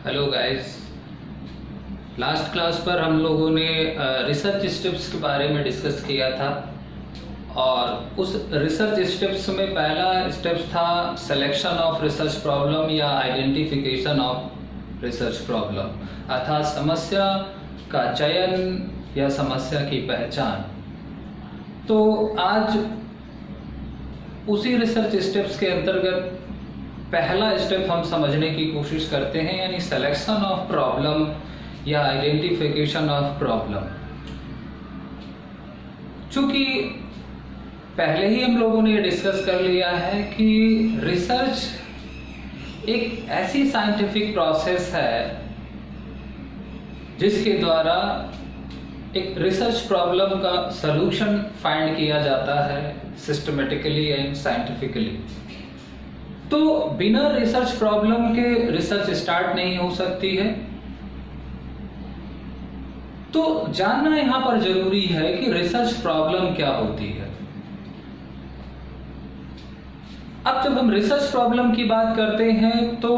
Hello guys. Last class पर हम लोगों ने रिसर्च स्टेप्स के बारे में डिस्कस किया था और उस रिसर्च स्टेप्स में पहला स्टेप्स था सिलेक्शन ऑफ रिसर्च प्रॉब्लम या आइडेंटिफिकेशन ऑफ रिसर्च प्रॉब्लम, अर्थात समस्या का चयन या समस्या की पहचान। तो आज उसी रिसर्च स्टेप्स के अंतर्गत पहला स्टेप हम समझने की कोशिश करते हैं, यानी सिलेक्शन ऑफ प्रॉब्लम या आइडेंटिफिकेशन ऑफ प्रॉब्लम। चूंकि पहले ही हम लोगों ने डिस्कस कर लिया है कि रिसर्च एक ऐसी साइंटिफिक प्रोसेस है जिसके द्वारा एक रिसर्च प्रॉब्लम का सलूशन फाइंड किया जाता है सिस्टमेटिकली एंड साइंटिफिकली। तो बिना रिसर्च प्रॉब्लम के रिसर्च स्टार्ट नहीं हो सकती है। तो जानना यहां पर जरूरी है कि रिसर्च प्रॉब्लम क्या होती है। अब जब हम रिसर्च प्रॉब्लम की बात करते हैं तो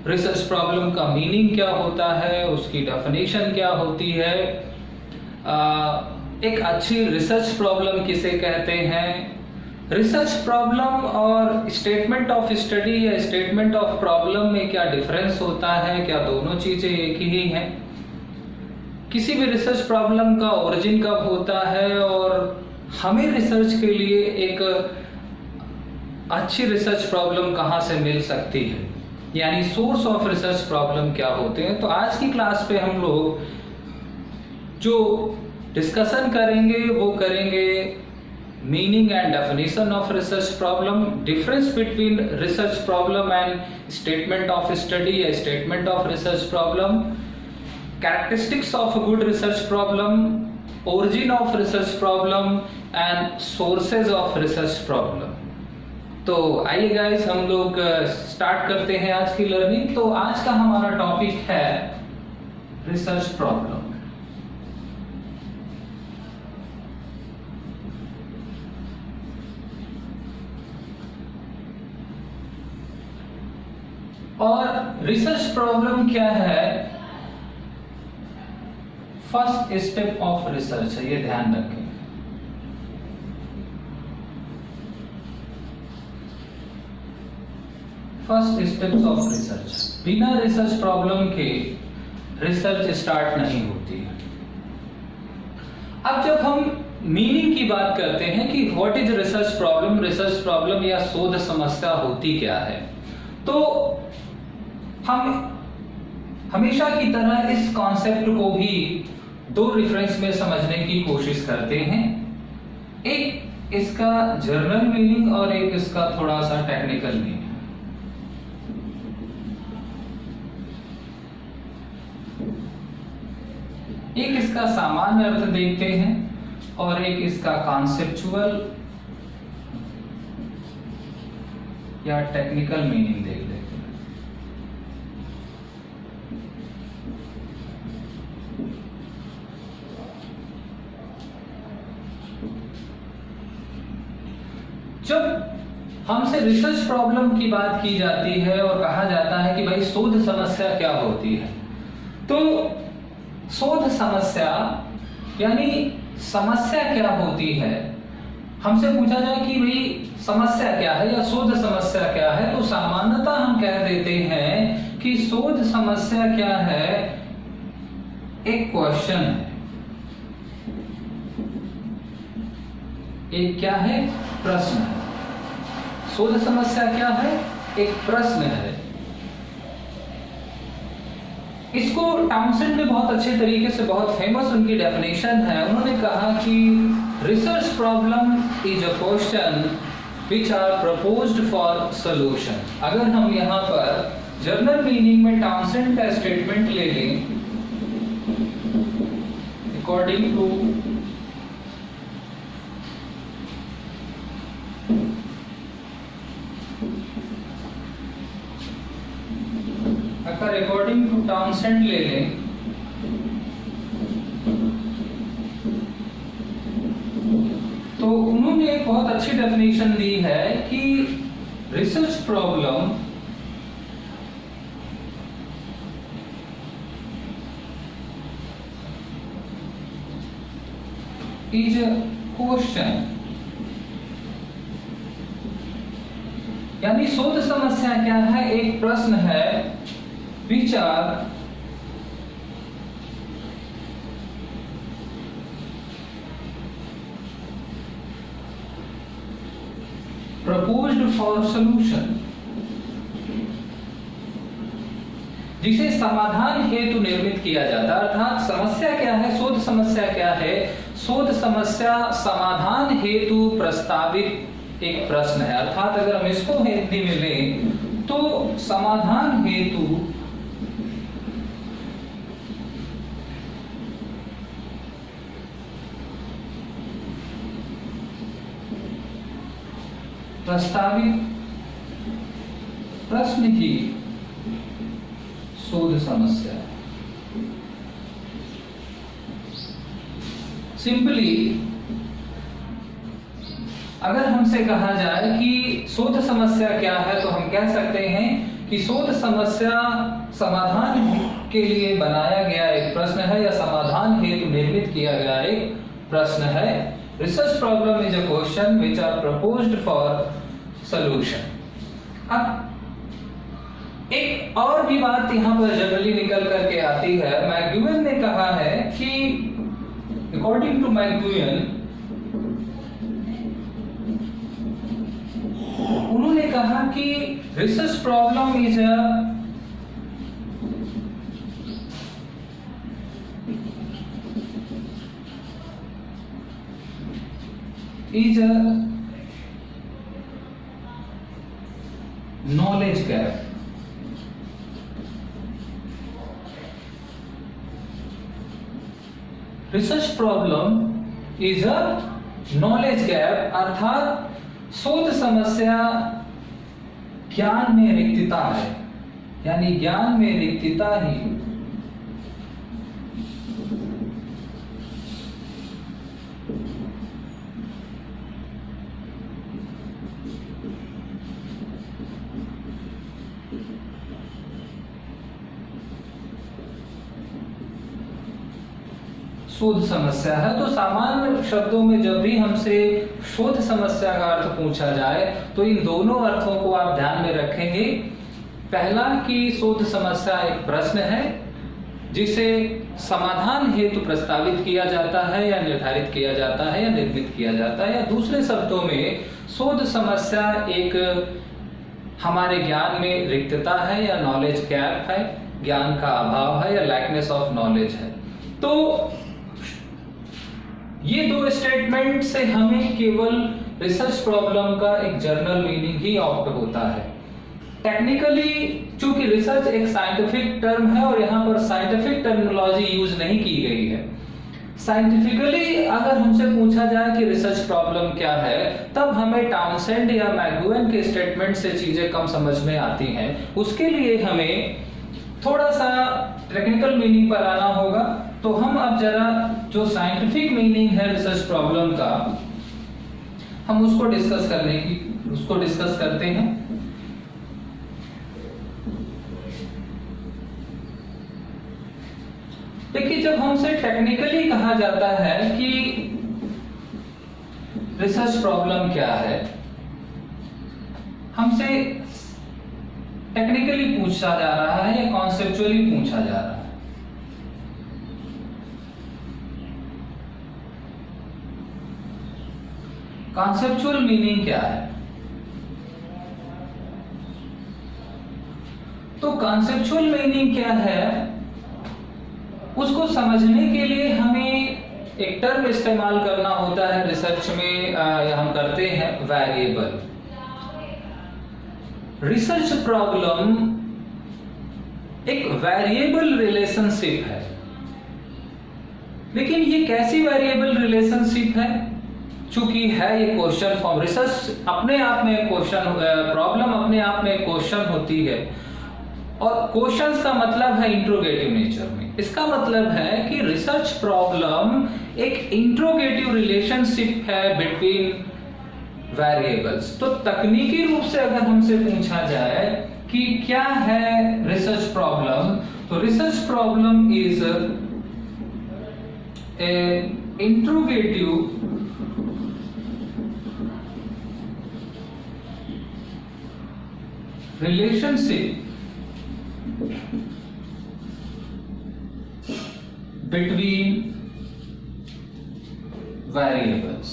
रिसर्च प्रॉब्लम का मीनिंग क्या होता है, उसकी डेफिनेशन क्या होती है, एक अच्छी रिसर्च प्रॉब्लम किसे कहते हैं, रिसर्च प्रॉब्लम और स्टेटमेंट ऑफ स्टडी या स्टेटमेंट ऑफ प्रॉब्लम में क्या डिफरेंस होता है, क्या दोनों चीजें एक ही हैं, किसी भी रिसर्च प्रॉब्लम का ओरिजिन कब होता है और हमें रिसर्च के लिए एक अच्छी रिसर्च प्रॉब्लम कहां से मिल सकती है, यानी सोर्स ऑफ रिसर्च प्रॉब्लम क्या होते हैं। तो आज की क्लास पे हम लोग जो डिस्कशन करेंगे वो करेंगे meaning and definition of research problem, difference between research problem and statement of study या statement of research problem, characteristics of good research problem, origin of research problem and sources of research problem. तो आइए guys हम लोग start करते हैं आज की learning. तो आज का हमारा टॉपिक है रिसर्च प्रॉब्लम। और रिसर्च प्रॉब्लम क्या है, फर्स्ट स्टेप ऑफ रिसर्च है, ये ध्यान रखें। फर्स्ट स्टेप्स ऑफ रिसर्च, बिना रिसर्च प्रॉब्लम के रिसर्च स्टार्ट नहीं होती है। अब जब हम मीनिंग की बात करते हैं कि व्हाट इज रिसर्च प्रॉब्लम या शोध समस्या होती क्या है, तो हम हमेशा की तरह इस कॉन्सेप्ट को भी दो रेफरेंस में समझने की कोशिश करते हैं, एक इसका जनरल मीनिंग और एक इसका थोड़ा सा टेक्निकल मीनिंग। एक इसका सामान्य अर्थ देखते हैं और एक इसका कॉन्सेप्चुअल या टेक्निकल मीनिंग देख लेते हैं। जब हमसे रिसर्च प्रॉब्लम की बात की जाती है और कहा जाता है कि भाई शोध समस्या क्या होती है, तो शोध समस्या यानी समस्या क्या होती है, हमसे पूछा जाए कि भाई समस्या क्या है या शोध समस्या क्या है, तो सामान्यतः हम कह देते हैं कि शोध समस्या क्या है, एक क्वेश्चन है, एक क्या है, प्रश्न है। शोध समस्या क्या है, एक प्रश्न है। इसको टाउनसेंड ने बहुत अच्छे तरीके से, बहुत फेमस उनकी डेफिनेशन है, उन्होंने कहा कि research problem is a question which are proposed for solution. अगर हम यहाँ पर जनरल मीनिंग में टाउनसेंड का स्टेटमेंट ले लें, according to according to Townsend ले लें तो उन्होंने एक बहुत अच्छी डेफिनेशन दी है कि research problem is a question, यानी शोध समस्या क्या है, एक प्रश्न है, which are proposed for solution, जिसे समाधान हेतु निर्मित किया जाता है। अर्थात समस्या क्या है, शोध समस्या क्या है, शोध समस्या समाधान हेतु प्रस्तावित एक प्रश्न है। अर्थात अगर हम इसको हिंदी में लें तो समाधान हेतु प्रस्तावित प्रश्न ही शोध समस्या। सिंपली अगर हमसे कहा जाए कि शोध समस्या क्या है तो हम कह सकते हैं कि शोध समस्या समाधान के लिए बनाया गया एक प्रश्न है या समाधान हेतु निर्मित किया गया एक प्रश्न है। Research problem is a question which are proposed for solution. अब एक और भी बात यहां पर जनरली निकल करके आती है। मैकगुएन ने कहा है कि अकॉर्डिंग टू मैकगुएन, उन्होंने कहा कि research problem is a knowledge gap. Research problem is a knowledge gap, अर्थात शोध समस्या ज्ञान में रिक्तता है, यानी ज्ञान में रिक्तता ही शोध समस्या है। तो सामान्य शब्दों में जब भी हमसे शोध समस्या का अर्थ पूछा जाए तो इन दोनों अर्थों को आप ध्यान में रखेंगे। पहला कि शोध समस्या एक प्रश्न है जिसे समाधान हेतु प्रस्तावित किया जाता है या निर्धारित किया जाता है या निर्मित किया जाता है, या दूसरे शब्दों में शोध समस्या एक हमारे ज्ञान में रिक्तता है या नॉलेज गैप है, ज्ञान का अभाव है या लैकनेस ऑफ नॉलेज है। तो ये दो स्टेटमेंट से हमें केवल रिसर्च प्रॉब्लम का एक जनरल मीनिंग ही आउट होता है। टेक्निकली चूंकि रिसर्च एक साइंटिफिक टर्म है और यहाँ पर साइंटिफिक टर्मिनोलॉजी यूज नहीं की गई है। साइंटिफिकली अगर हमसे पूछा जाए कि रिसर्च प्रॉब्लम क्या है, तब हमें टाउनसेंड या मैकगुएन के स्टेटमेंट से चीजें कम समझ में आती हैं। उसके लिए हमें थोड़ा सा टेक्निकल मीनिंग पर आना होगा। तो हम अब जरा जो साइंटिफिक मीनिंग है रिसर्च प्रॉब्लम का, हम उसको डिस्कस करते हैं। देखिए, जब हमसे टेक्निकली कहा जाता है कि रिसर्च प्रॉब्लम क्या है, हमसे टेक्निकली पूछा जा रहा है या कॉन्सेप्चुअली पूछा जा रहा है। कॉन्सेप्चुअल मीनिंग क्या है? तो कॉन्सेप्चुअल मीनिंग क्या है, उसको समझने के लिए हमें एक टर्म इस्तेमाल करना होता है रिसर्च में, हम करते हैं वेरिएबल। रिसर्च प्रॉब्लम एक वेरिएबल रिलेशनशिप है, लेकिन ये कैसी वेरिएबल रिलेशनशिप है? चूंकि है ये क्वेश्चन फॉर्म, रिसर्च अपने आप में एक क्वेश्चन, प्रॉब्लम अपने आप में एक क्वेश्चन होती है, और क्वेश्चंस का मतलब है इंट्रोगेटिव नेचर में। इसका मतलब है कि रिसर्च प्रॉब्लम एक इंट्रोगेटिव रिलेशनशिप है बिटवीन वेरिएबल्स। तो तकनीकी रूप से अगर हमसे पूछा जाए कि क्या है रिसर्च प्रॉब्लम, तो research problem is a interrogative relationship between variables,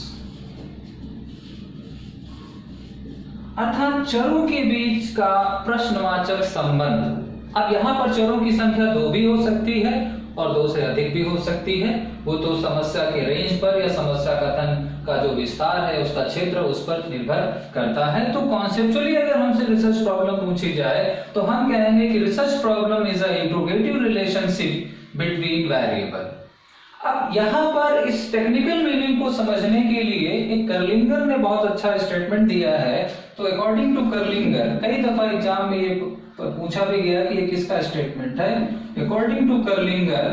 अर्थात चरों के बीच का प्रश्नवाचक संबंध। अब यहां पर चरों की संख्या 2 भी हो सकती है और 2 से अधिक भी हो सकती है, वो तो समस्या के रेंज पर या समस्या कथन का जो विस्तार है उसका क्षेत्र उस पर निर्भर करता है। तो कॉन्सेप्चुअली अगर हमसे रिसर्च प्रॉब्लम पूछी जाए तो हम कहेंगे कि research problem is a interrogative relationship between variable. अब यहाँ पर इस टेक्निकल मीनिंग को समझने के लिए एक कर्लिंगर ने बहुत अच्छा स्टेटमेंट दिया है। तो अकॉर्डिंग टू कर्लिंगर, कई दफा एग्जाम में ये पूछा भी गया कि ये किसका स्टेटमेंट है। अकॉर्डिंग टू कर्लिंगर,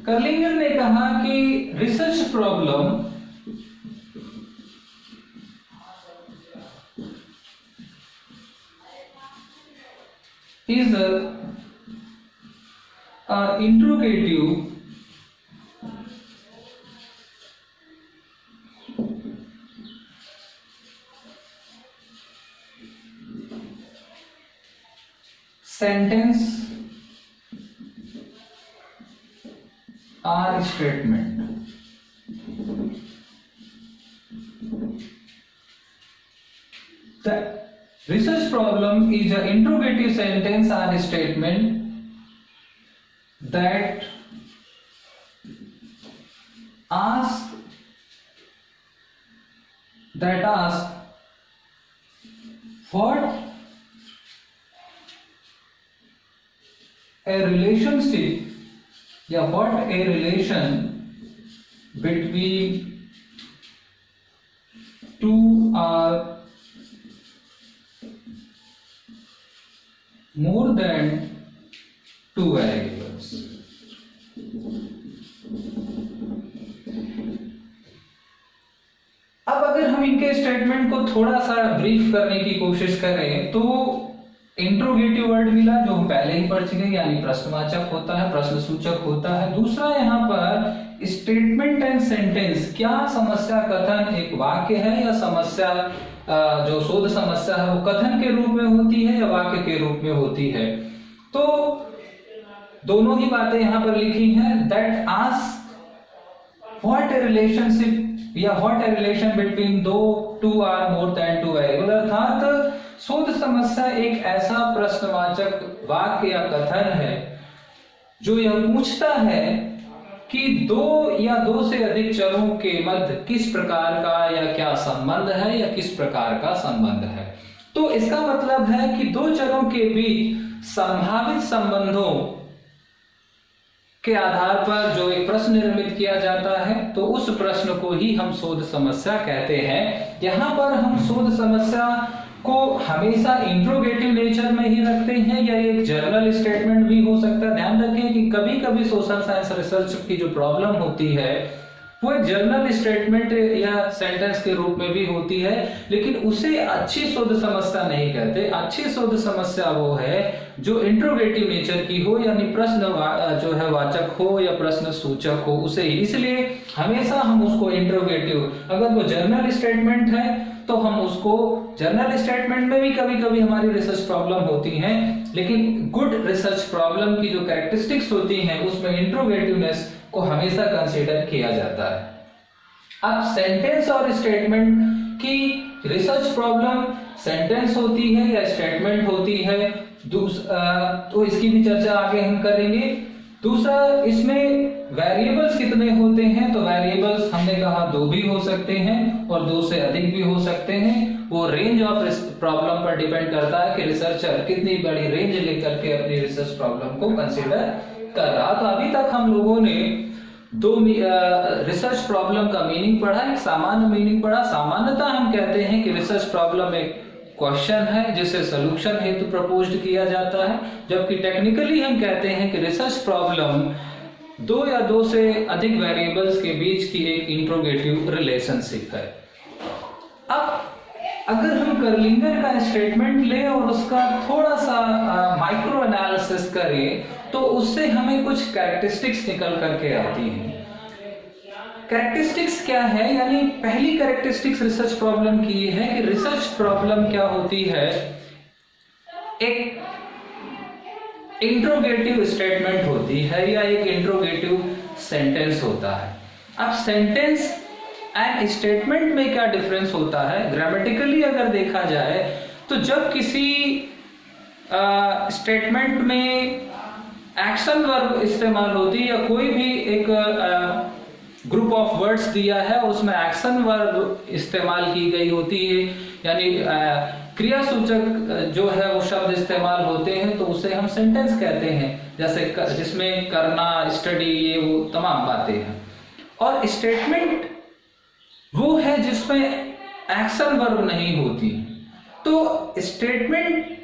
कर्लिंगर ने कहा कि research problem is a interrogative sentence or statement। The research problem is an interrogative sentence or statement that asks what a relationship या what a relation between two or more than two variables। अब अगर हम इनके statement को थोड़ा सा brief करने की कोशिश करें तो इंट्रोगेटिव वर्ड मिला जो हम पहले ही पढ़ चुके, यानी प्रश्नवाचक होता है, प्रश्न सूचक होता है। दूसरा यहाँ पर स्टेटमेंट एंड सेंटेंस, क्या समस्या कथन एक वाक्य है या समस्या जो शोध समस्या है वो कथन के रूप में होती है या वाक्य के रूप में होती है। तो दोनों ही बातें यहाँ पर लिखी हैं। That ask what a relationship या what a relation between two or more than two variable, अर्थात शोध समस्या एक ऐसा प्रश्नवाचक वाक्य या कथन है जो यह पूछता है कि 2 या 2 से अधिक चरों के मध्य किस प्रकार का या क्या संबंध है या किस प्रकार का संबंध है। तो इसका मतलब है कि 2 चरों के बीच संभावित संबंधों के आधार पर जो एक प्रश्न निर्मित किया जाता है तो उस प्रश्न को ही हम शोध समस्या कहते हैं। यहाँ पर हम शोध समस्या को हमेशा इंट्रोगेटिव नेचर में ही रखते हैं या एक जर्नल स्टेटमेंट भी हो सकता है। ध्यान रखें कि कभी कभी सोशल साइंस रिसर्च की जो प्रॉब्लम होती है वो एक जर्नल स्टेटमेंट या सेंटेंस के रूप में भी होती है, लेकिन उसे अच्छी शोध समस्या नहीं कहते। अच्छी शोध समस्या वो है जो इंट्रोगेटिव नेचर की हो, यानी प्रश्न जो है वाचक हो या प्रश्न सूचक हो, उसे इसलिए हमेशा हम उसको इंट्रोगेटिव, अगर वो जर्नल स्टेटमेंट है तो हम उसको जर्नल स्टेटमेंट में भी कभी कभी हमारी रिसर्च प्रॉब्लम होती हैं, लेकिन गुड रिसर्च प्रॉब्लम की जो कैरेक्टरिस्टिक्स होती हैं उसमें इंट्रोगेटिवनेस को हमेशा कंसीडर किया जाता है। अब सेंटेंस और स्टेटमेंट की रिसर्च प्रॉब्लम सेंटेंस होती है या स्टेटमेंट होती है, तो इसकी भी चर्चा आगे हम करेंगे। दूसरा, इसमें वेरिएबल्स कितने होते हैं, तो वेरिएबल्स हमने कहा 2 भी हो सकते हैं और 2 से अधिक भी हो सकते हैं। वो रेंज ऑफ प्रॉब्लम पर डिपेंड करता है कि रिसर्चर कितनी बड़ी रेंज लेकर के अपनी रिसर्च प्रॉब्लम को कंसीडर कर रहा। तो अभी तक हम लोगों ने 2 रिसर्च प्रॉब्लम का मीनिंग पढ़ा, एक सामान्य मीनिंग पढ़ा। सामान्यतः हम कहते हैं कि रिसर्च प्रॉब्लम एक क्वेश्चन है जिसे सॉल्यूशन हेतु प्रपोज्ड किया जाता है, जबकि टेक्निकली हम कहते हैं कि रिसर्च प्रॉब्लम 2 या 2 से अधिक वेरिएबल्स के बीच की एक इंट्रोगेटिव रिलेशनशिप है। अब अगर हम कर्लिंगर का स्टेटमेंट लें और उसका थोड़ा सा माइक्रो एनालिसिस करें तो उससे हमें कुछ कैरेक्टरिस्टिक्स निकल करके आती हैं। कैरेक्टरिस्टिक्स क्या है, यानी पहली कैरेक्टरिस्टिक्स रिसर्च प्रॉब्लम की है कि रिसर्च प्रॉब्लम क्या होती है, एक इंट्रोगेटिव स्टेटमेंट होती है या एक इंट्रोगेटिव सेंटेंस होता है। अब सेंटेंस एंड स्टेटमेंट में क्या डिफरेंस होता है, ग्रामेटिकली अगर देखा जाए तो जब किसी स्टेटमेंट में एक्शन वर्ब इस्तेमाल होती है या कोई भी एक ग्रुप ऑफ वर्ड्स दिया है उसमें एक्शन वर्ब इस्तेमाल की गई होती है, यानी क्रिया सूचक जो है वो शब्द इस्तेमाल होते हैं, तो उसे हम सेंटेंस कहते हैं, जैसे जिसमें करना, स्टडी, ये वो तमाम बातें हैं। और स्टेटमेंट वो है जिसमें एक्शन वर्ब नहीं होती। तो स्टेटमेंट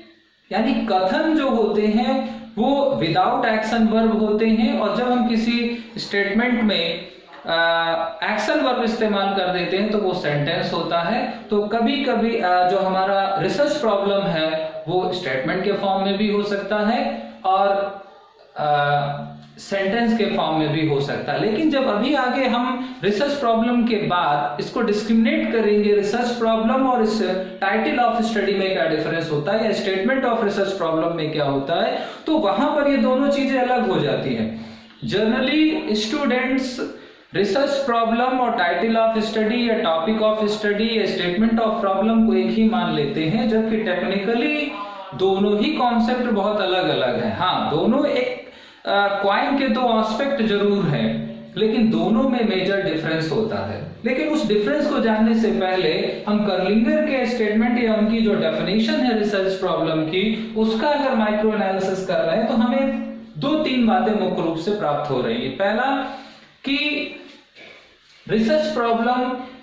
यानी कथन जो होते हैं वो विदाउट एक्शन वर्ब होते हैं, और जब हम किसी स्टेटमेंट में एक्शन वर्ब इस्तेमाल कर देते हैं तो वो सेंटेंस होता है। तो कभी कभी जो हमारा रिसर्च प्रॉब्लम है वो स्टेटमेंट के फॉर्म में भी हो सकता है और सेंटेंस के फॉर्म में भी हो सकता है। लेकिन जब अभी आगे हम रिसर्च प्रॉब्लम के बाद इसको डिस्क्रिमिनेट करेंगे, रिसर्च प्रॉब्लम और इस टाइटल ऑफ स्टडी में क्या डिफरेंस होता है या स्टेटमेंट ऑफ रिसर्च प्रॉब्लम में क्या होता है, तो वहां पर ये दोनों चीजें अलग हो जाती हैं। जनरली स्टूडेंट्स रिसर्च प्रॉब्लम और टाइटल ऑफ स्टडी या टॉपिक ऑफ स्टडी या स्टेटमेंट ऑफ प्रॉब्लम को एक ही मान लेते हैं, जबकि टेक्निकली दोनों ही कॉन्सेप्ट बहुत अलग अलग है। हाँ, दोनों एक क्वाइन के दो एस्पेक्ट जरूर है, लेकिन दोनों में मेजर डिफरेंस होता है। लेकिन उस डिफरेंस को जानने से पहले हम कर्लिंगर के स्टेटमेंट या उनकी जो डेफिनेशन है रिसर्च प्रॉब्लम की, उसका अगर माइक्रो एनालिसिस कर रहे हैं तो हमें 2-3 बातें मुख्य रूप से प्राप्त हो रही है। पहला कि रिसर्च प्रॉब्लम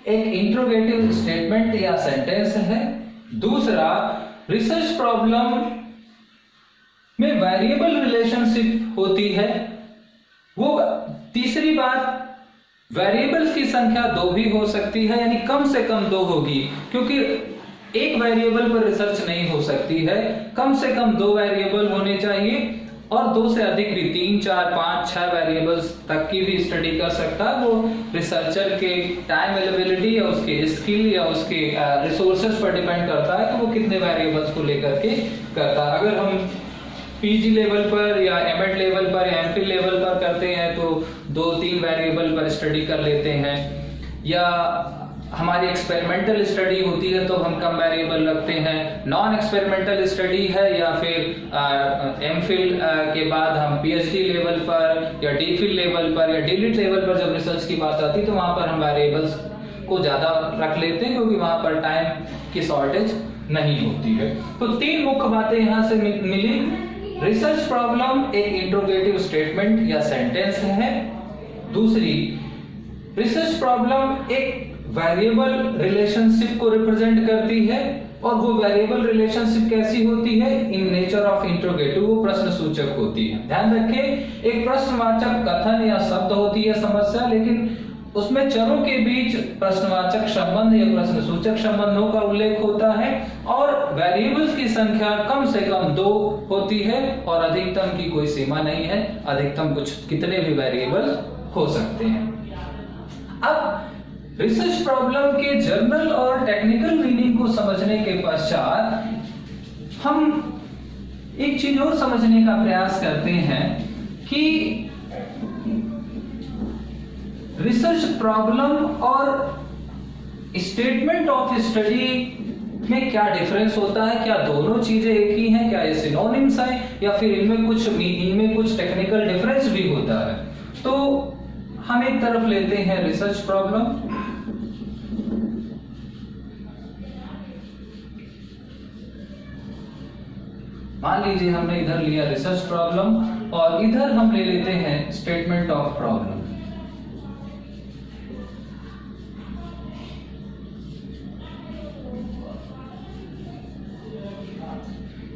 एक इंट्रोगेटिव स्टेटमेंट या सेंटेंस है। दूसरा, रिसर्च प्रॉब्लम में वेरिएबल रिलेशनशिप होती है। वो तीसरी बात, वेरिएबल्स की संख्या 2 भी हो सकती है, यानी कम से कम 2 होगी, क्योंकि एक वेरिएबल पर रिसर्च नहीं हो सकती है, कम से कम 2 वेरिएबल होने चाहिए, और 2 से अधिक भी 3, 4, 5, 6 वेरिएबल्स तक की भी स्टडी कर सकता है। वो रिसर्चर के टाइम अवेलेबिलिटी या उसके स्किल या उसके रिसोर्सेज पर डिपेंड करता है कि वो कितने वेरिएबल्स को लेकर के करता है। अगर हम पीजी लेवल पर या एमएड लेवल पर या एमफिल लेवल पर करते हैं तो 2-3 वेरिएबल पर स्टडी कर लेते हैं, या हमारी एक्सपेरिमेंटल स्टडी होती है तो हम कम वेरिएबल रखते हैं। नॉन एक्सपेरिमेंटल स्टडी है या फिर एमफिल के बाद हम पीएचडी लेवल पर या डीफिल लेवल पर या डीलिट लेवल पर जब रिसर्च की बात आती है तो वहां पर हम वेरिएबल्स को ज्यादा रख लेते हैं, क्योंकि वहां पर टाइम की शॉर्टेज नहीं होती है। तो 3 मुख्य बातें यहां से मिली। रिसर्च प्रॉब्लम एक इंट्रोगेटिव स्टेटमेंट या सेंटेंस है। दूसरी, रिसर्च प्रॉब्लम एक वेरिएबल रिलेशनशिप को रिप्रेजेंट करती है, और वो वेरिएबल रिलेशनशिप कैसी होती है, इन नेचर ऑफ इंट्रोगेटिव, वो प्रश्न सूचक होती है। ध्यान रखें, एक प्रश्नवाचक कथन या शब्द होती है समस्या, लेकिन उसमें चरों के बीच प्रश्नवाचक संबंध या प्रश्न सूचक संबंधों का उल्लेख होता है, और वेरिएबल्स की संख्या कम से कम 2 होती है, और अधिकतम की कोई सीमा नहीं है, अधिकतम कुछ कितने भी वेरिएबल हो सकते हैं। अब रिसर्च प्रॉब्लम के जर्नल और टेक्निकल मीनिंग को समझने के पश्चात हम एक चीज और समझने का प्रयास करते हैं कि रिसर्च प्रॉब्लम और स्टेटमेंट ऑफ स्टडी में क्या डिफरेंस होता है, क्या दोनों चीजें एक ही हैं, क्या ये सिनोनिम्स हैं, या फिर इनमें कुछ टेक्निकल डिफरेंस भी होता है। तो हम एक तरफ लेते हैं रिसर्च प्रॉब्लम, मान लीजिए हमने इधर लिया रिसर्च प्रॉब्लम और इधर हम ले लेते हैं स्टेटमेंट ऑफ प्रॉब्लम।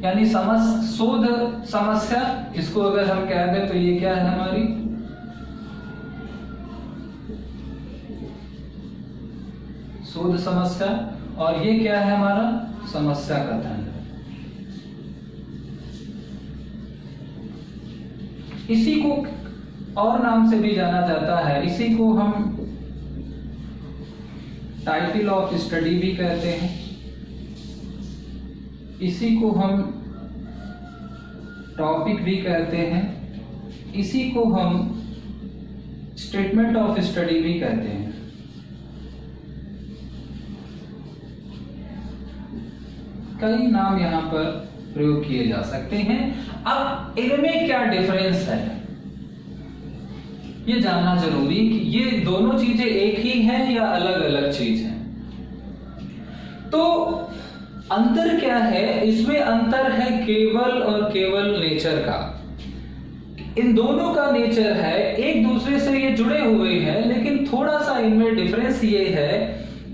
यानी शोध समस्या, इसको अगर हम कह दें तो ये क्या है हमारी शोध समस्या, और ये क्या है हमारा समस्या कथन। इसी को और नाम से भी जाना जाता है, इसी को हम टाइटल ऑफ स्टडी भी कहते हैं, इसी को हम टॉपिक भी कहते हैं, इसी को हम स्टेटमेंट ऑफ स्टडी भी कहते हैं। कई नाम यहां पर प्रयोग किए जा सकते हैं। अब इनमें क्या डिफरेंस है ये जानना जरूरी है कि ये दोनों चीजें एक ही हैं या अलग अलग चीज हैं। तो अंतर क्या है, इसमें अंतर है केवल और केवल नेचर का। इन दोनों का नेचर है एक दूसरे से ये जुड़े हुए हैं, लेकिन थोड़ा सा इनमें डिफरेंस ये है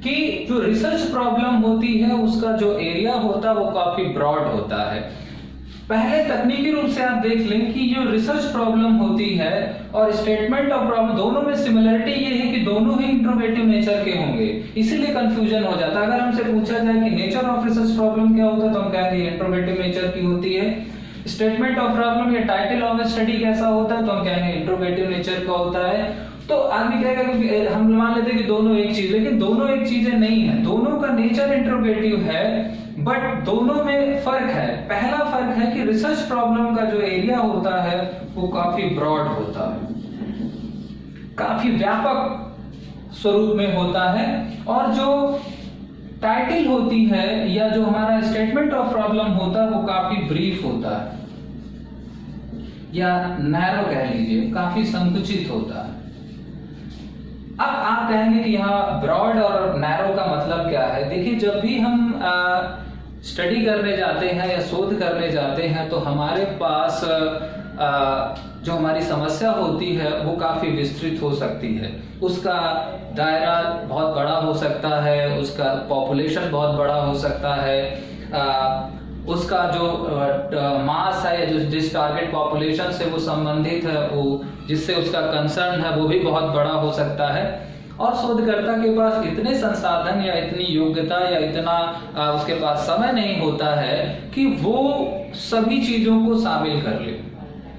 कि जो रिसर्च प्रॉब्लम होती है उसका जो एरिया होता है वो काफी ब्रॉड होता है। पहले तकनीकी रूप से आप देख लें कि जो रिसर्च प्रॉब्लम होती है और स्टेटमेंट ऑफ प्रॉब्लम, दोनों में सिमिलरिटी ये है कि दोनों ही इंट्रोगेटिव नेचर के होंगे, इसीलिए कंफ्यूजन हो जाता है। अगर हमसे पूछा जाए कि नेचर ऑफ रिसर्च प्रॉब्लम क्या होता है तो हम कहेंगे इंट्रोगेटिव नेचर की होती है। स्टेटमेंट ऑफ प्रॉब्लम या टाइटल ऑफ स्टडी कैसा होता है तो हम कहेंगे इंट्रोगेटिव नेचर का होता है। तो आदमी कहेगा कि हम मान लेते हैं कि दोनों एक चीज, लेकिन दोनों एक चीजें नहीं है। दोनों का नेचर इंट्रोगेटिव है बट दोनों में फर्क है। पहला फर्क है कि रिसर्च प्रॉब्लम का जो एरिया होता है वो काफी ब्रॉड होता है, काफी व्यापक स्वरूप में होता है, और जो टाइटल होती है या जो हमारा स्टेटमेंट ऑफ प्रॉब्लम होता है वो काफी ब्रीफ होता है या नैरो कह लीजिए, काफी संकुचित होता है। अब आप कहेंगे कि यहाँ ब्रॉड और नैरो का मतलब क्या है। देखिए, जब भी हम स्टडी करने जाते हैं या शोध करने जाते हैं तो हमारे पास जो हमारी समस्या होती है वो काफी विस्तृत हो सकती है। उसका दायरा बहुत बड़ा हो सकता है, उसका पॉपुलेशन बहुत बड़ा हो सकता है, उसका जो मास है या जो जिस टारगेट पॉपुलेशन से वो संबंधित है, वो जिससे उसका कंसर्न है वो भी बहुत बड़ा हो सकता है। और शोधकर्ता के पास इतने संसाधन या इतनी योग्यता या इतना उसके पास समय नहीं होता है कि वो सभी चीजों को शामिल कर ले।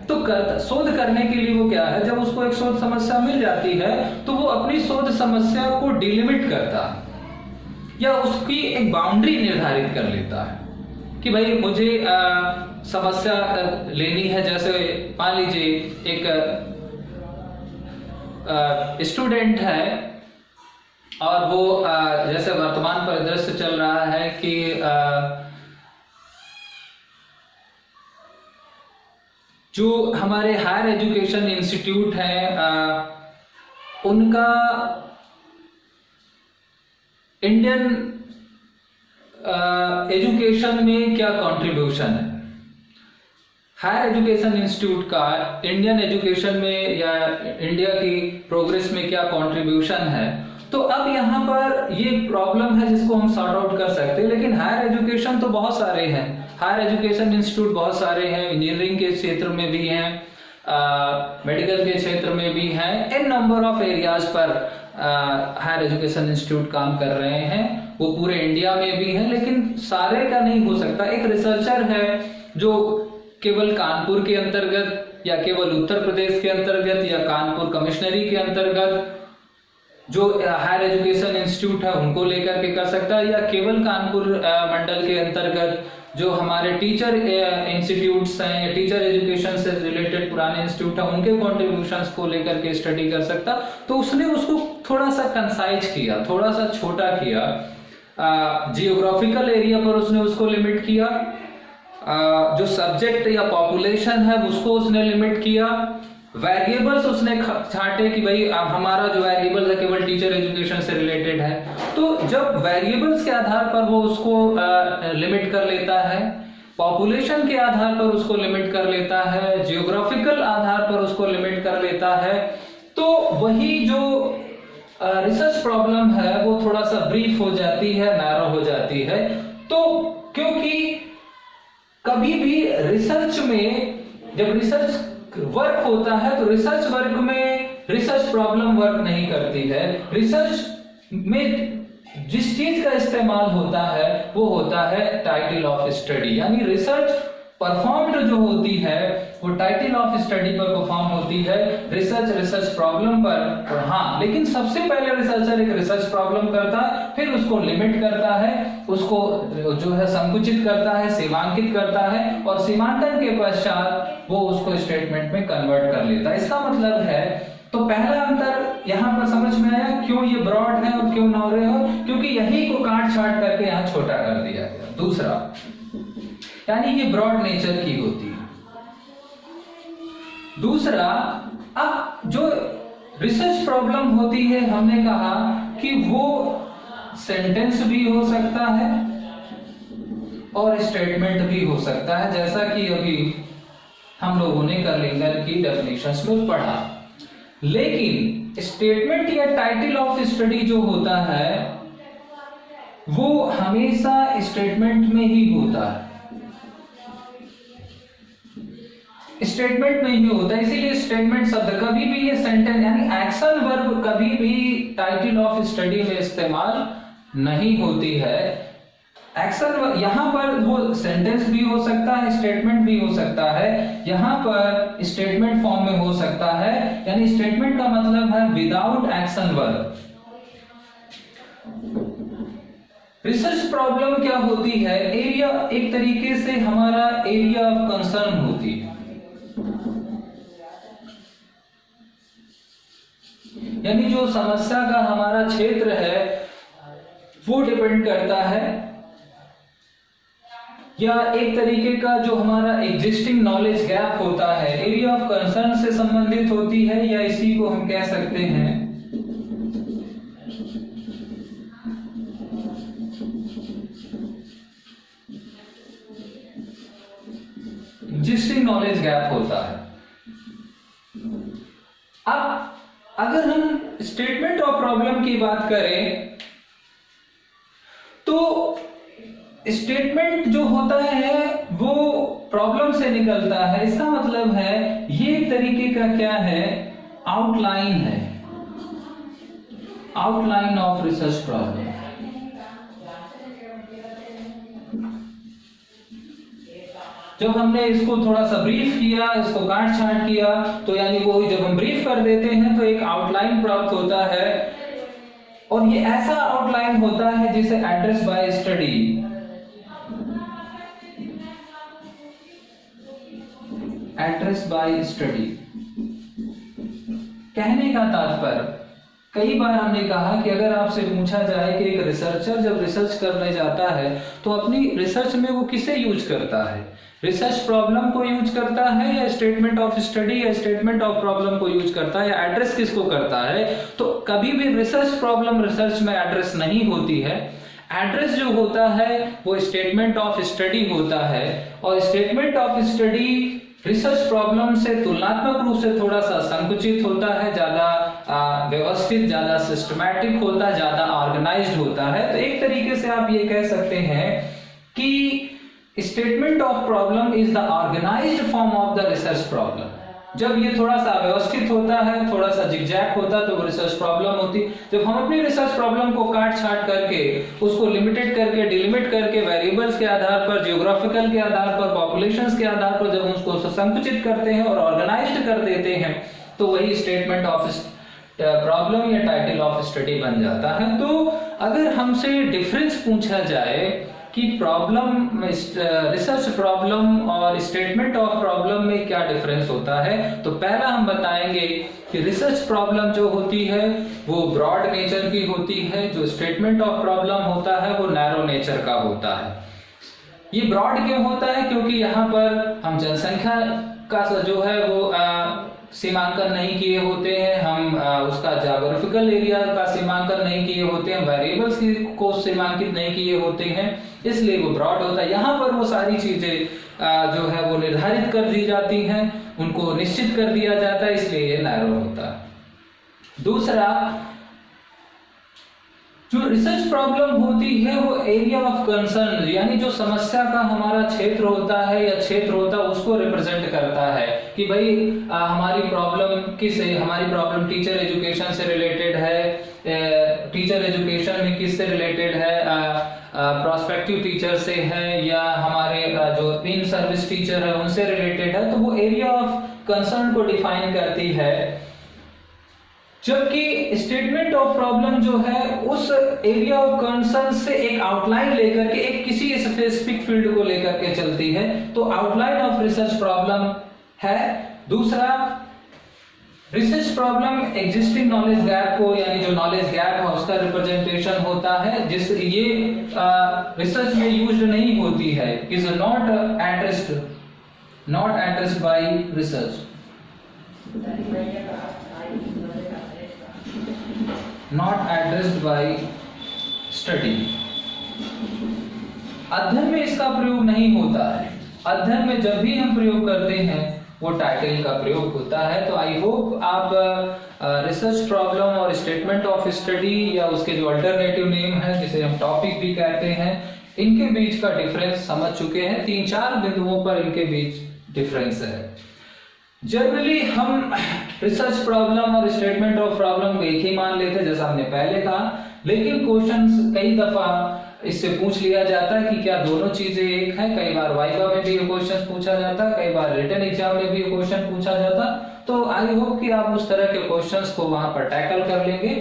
तो शोध करने के लिए वो क्या है, जब उसको एक शोध समस्या मिल जाती है तो वो अपनी शोध समस्या को डिलिमिट करता है या उसकी एक बाउंड्री निर्धारित कर लेता है कि भाई मुझे समस्या लेनी है। जैसे मान लीजिए एक स्टूडेंट है और वो जैसे वर्तमान परिदृश्य चल रहा है कि जो हमारे हायर एजुकेशन इंस्टीट्यूट हैं उनका इंडियन एजुकेशन में क्या कंट्रीब्यूशन है। हायर एजुकेशन इंस्टीट्यूट का इंडियन एजुकेशन में या इंडिया की प्रोग्रेस में क्या कंट्रीब्यूशन है। तो अब यहाँ पर ये प्रॉब्लम है जिसको हम सॉर्ट आउट कर सकते हैं। लेकिन हायर एजुकेशन तो बहुत सारे हैं, हायर एजुकेशन इंस्टीट्यूट बहुत सारे हैं, इंजीनियरिंग के क्षेत्र में भी हैं, मेडिकल के क्षेत्र में भी हैं, इन नंबर ऑफ एरियाज पर हायर एजुकेशन इंस्टीट्यूट काम कर रहे हैं। वो पूरे इंडिया में भी हैं, लेकिन सारे का नहीं हो सकता। एक रिसर्चर है जो केवल कानपुर के अंतर्गत या केवल उत्तर प्रदेश के अंतर्गत या कानपुर कमिश्नरी के अंतर्गत जो हायर एजुकेशन इंस्टीट्यूट है उनको लेकर के कर सकता है, या केवल कानपुर मंडल के अंतर्गत जो हमारे टीचर इंस्टीट्यूट्स हैं या टीचर एजुकेशन से रिलेटेड पुराने इंस्टीट्यूट हैं उनके कॉन्ट्रीब्यूशंस को लेकर के स्टडी कर सकता। तो उसने उसको थोड़ा सा कंसाइज किया, थोड़ा सा छोटा किया, जियोग्राफिकल एरिया पर उसने उसको लिमिट किया, जो सब्जेक्ट या पॉपुलेशन है उसको उसने लिमिट किया, वेरिएबल्स उसने छांटे कि भाई अब हमारा जो वेरिएबल है केवल टीचर एजुकेशन से रिलेटेड है। तो जब वेरिएबल्स के आधार पर वो उसको लिमिट कर लेता है, पॉपुलेशन के आधार पर उसको लिमिट कर लेता है, जियोग्राफिकल आधार पर उसको लिमिट कर लेता है, तो वही जो रिसर्च प्रॉब्लम है वो थोड़ा सा ब्रीफ हो जाती है, नैरो हो जाती है। तो क्योंकि कभी भी रिसर्च में जब रिसर्च वर्क होता है तो रिसर्च वर्क में रिसर्च प्रॉब्लम वर्क नहीं करती है। रिसर्च में जिस चीज का इस्तेमाल होता है वो होता है टाइटल ऑफ स्टडी, यानी रिसर्च परफॉर्म्ड जो होती है वो टाइटल ऑफ स्टडी पर परफॉर्म होती है, रिसर्च प्रॉब्लम पर। और हाँ, लेकिन सबसे पहले रिसर्चर एक रिसर्च प्रॉब्लम करता है, फिर उसको लिमिट करता है, उसको जो है संकुचित करता है, सीमांकित करता है, और सीमांकन के पश्चात वो उसको स्टेटमेंट में कन्वर्ट कर लेता है। इसका मतलब है, तो पहला अंतर यहाँ पर समझ में आया क्यों ये ब्रॉड है और क्यों नैरो है, क्योंकि यही को काट छाट करके यहाँ छोटा कर दिया गया। दूसरा, यानी ये ब्रॉड नेचर की होती है। दूसरा, अब जो रिसर्च प्रॉब्लम होती है, हमने कहा कि वो सेंटेंस भी हो सकता है और स्टेटमेंट भी हो सकता है, जैसा कि अभी हम लोगों ने कर्लिंगर की डेफिनेशंस में पढ़ा। लेकिन स्टेटमेंट या टाइटल ऑफ स्टडी जो होता है वो हमेशा स्टेटमेंट में ही होता है, स्टेटमेंट में ही होता है। इसीलिए स्टेटमेंट शब्द कभी भी ये सेंटेंस यानी एक्शन वर्ब कभी भी टाइटल ऑफ स्टडी में इस्तेमाल नहीं होती है। एक्शन यहाँ पर वो सेंटेंस भी हो सकता है, स्टेटमेंट भी हो सकता है, यहाँ पर स्टेटमेंट फॉर्म में हो सकता है, यानी स्टेटमेंट का मतलब है without action verb. Research problem क्या होती है? एरिया, एक तरीके से हमारा एरिया ऑफ कंसर्न होती है, यानी जो समस्या का हमारा क्षेत्र है वो डिपेंड करता है, या एक तरीके का जो हमारा एग्जिस्टिंग नॉलेज गैप होता है एरिया ऑफ कंसर्न से संबंधित होती है, या इसी को हम कह सकते हैं एग्जिस्टिंग नॉलेज गैप होता है। अब अगर हम स्टेटमेंट ऑफ प्रॉब्लम की बात करें तो स्टेटमेंट जो होता है वो प्रॉब्लम से निकलता है। इसका मतलब है ये एक तरीके का क्या है, आउटलाइन है, आउटलाइन ऑफ रिसर्च प्रॉब्लम। जब हमने इसको थोड़ा सा ब्रीफ किया, इसको काट छांट किया, तो यानी वो जब हम ब्रीफ कर देते हैं तो एक आउटलाइन प्राप्त होता है, और ये ऐसा आउटलाइन होता है जिसे address bye study, address bye study कहने का तात्पर्य, कई बार हमने कहा कि अगर आपसे पूछा जाए कि एक रिसर्चर जब रिसर्च करने जाता है तो अपनी रिसर्च में वो किसे यूज करता है, रिसर्च प्रॉब्लम को यूज करता है या स्टेटमेंट ऑफ स्टडी या स्टेटमेंट ऑफ प्रॉब्लम को यूज करता है, या एड्रेस किसको करता है? तो कभी भी रिसर्च प्रॉब्लम रिसर्च में एड्रेस नहीं होती है। एड्रेस जो होता है वो स्टेटमेंट ऑफ स्टडी होता है, और statement of study research problem से तुलनात्मक रूप से थोड़ा सा संकुचित होता है, ज्यादा व्यवस्थित, ज्यादा सिस्टमैटिक होता है, ज्यादा ऑर्गेनाइज्ड होता है। तो एक तरीके से आप ये कह सकते हैं कि statement of problem is the organised form of the research problem. जब ये थोड़ा सा व्यवस्थित होता है, थोड़ा सा जिगजैग होता है, तो वो रिसर्च प्रॉब्लम होती। जब हम अपनी रिसर्च प्रॉब्लम को काट छाट करके, उसको लिमिटेड करके, डिलिमिट करके, वेरिएबल्स के आधार पर, जियोग्राफिकल के आधार पर, पॉपुलेशंस के आधार पर जब उसको संकुचित करते हैं और ऑर्गेनाइज्ड कर देते हैं, तो वही स्टेटमेंट ऑफ प्रॉब्लम या टाइटल ऑफ स्टडी बन जाता है। तो अगर हमसे डिफरेंस पूछा जाए कि प्रॉब्लम, रिसर्च प्रॉब्लम और स्टेटमेंट ऑफ प्रॉब्लम में क्या डिफरेंस होता है, तो पहला हम बताएंगे कि रिसर्च प्रॉब्लम जो होती है वो ब्रॉड नेचर की होती है, जो स्टेटमेंट ऑफ प्रॉब्लम होता है वो नैरो नेचर का होता है। ये ब्रॉड क्यों होता है? क्योंकि यहाँ पर हम जनसंख्या का जो है वो सीमांकन नहीं किए होते हैं, हम उसका ज्योग्राफिकल एरिया का सीमांकन नहीं किए होते हैं, वेरिएबल्स को सीमांकित नहीं किए होते हैं, इसलिए वो ब्रॉड होता है। यहाँ पर वो सारी चीजें जो है वो निर्धारित कर दी जाती हैं, उनको निश्चित कर दिया जाता है, इसलिए ये नैरो होता है। दूसरा, जो रिसर्च प्रॉब्लम होती है वो एरिया ऑफ कंसर्न, यानी जो समस्या का हमारा क्षेत्र होता है या क्षेत्र होता है उसको रिप्रेजेंट करता है कि भाई हमारी प्रॉब्लम किससे, हमारी प्रॉब्लम टीचर एजुकेशन से रिलेटेड है, टीचर एजुकेशन में किससे रिलेटेड है, प्रोस्पेक्टिव टीचर से है या हमारे जो इन सर्विस टीचर है उनसे रिलेटेड है, तो वो एरिया ऑफ कंसर्न को डिफाइन करती है, जबकि स्टेटमेंट ऑफ प्रॉब्लम जो है उस एरिया ऑफ कंसर्न से एक आउटलाइन लेकर के एक किसी स्पेसिफिक फील्ड को लेकर के चलती है। तो आउटलाइन ऑफ रिसर्च प्रॉब्लम है। दूसरा, research problem existing knowledge gap को, यानी जो नॉलेज गैप है उसका रिप्रेजेंटेशन होता है, जिस ये रिसर्च में यूज्ड नहीं होती है, is not addressed by research, not addressed by study. अध्ययन में इसका प्रयोग नहीं होता है। अध्ययन में जब भी हम प्रयोग करते हैं वो टाइटल का प्रयोग होता है। तो आई होप आप रिसर्च प्रॉब्लम और स्टेटमेंट ऑफ स्टडी या उसके जो अल्टरनेटिव नेम है जिसे हम टॉपिक भी कहते हैं, इनके बीच का डिफरेंस समझ चुके हैं। 3-4 बिंदुओं पर इनके बीच डिफरेंस है। जनरली हम रिसर्च प्रॉब्लम और स्टेटमेंट ऑफ प्रॉब्लम को एक ही मान लेते हैं, जैसा हमने पहले कहा, लेकिन क्वेश्चंस कई दफा इससे पूछ लिया जाता है कि क्या दोनों चीजें एक हैं। कई बार वाइवा में भी क्वेश्चन पूछा जाता है, कई बार रिटन एग्जाम में भी क्वेश्चन पूछा जाता। तो आई होप कि आप उस तरह के क्वेश्चंस को वहां पर टैकल कर लेंगे।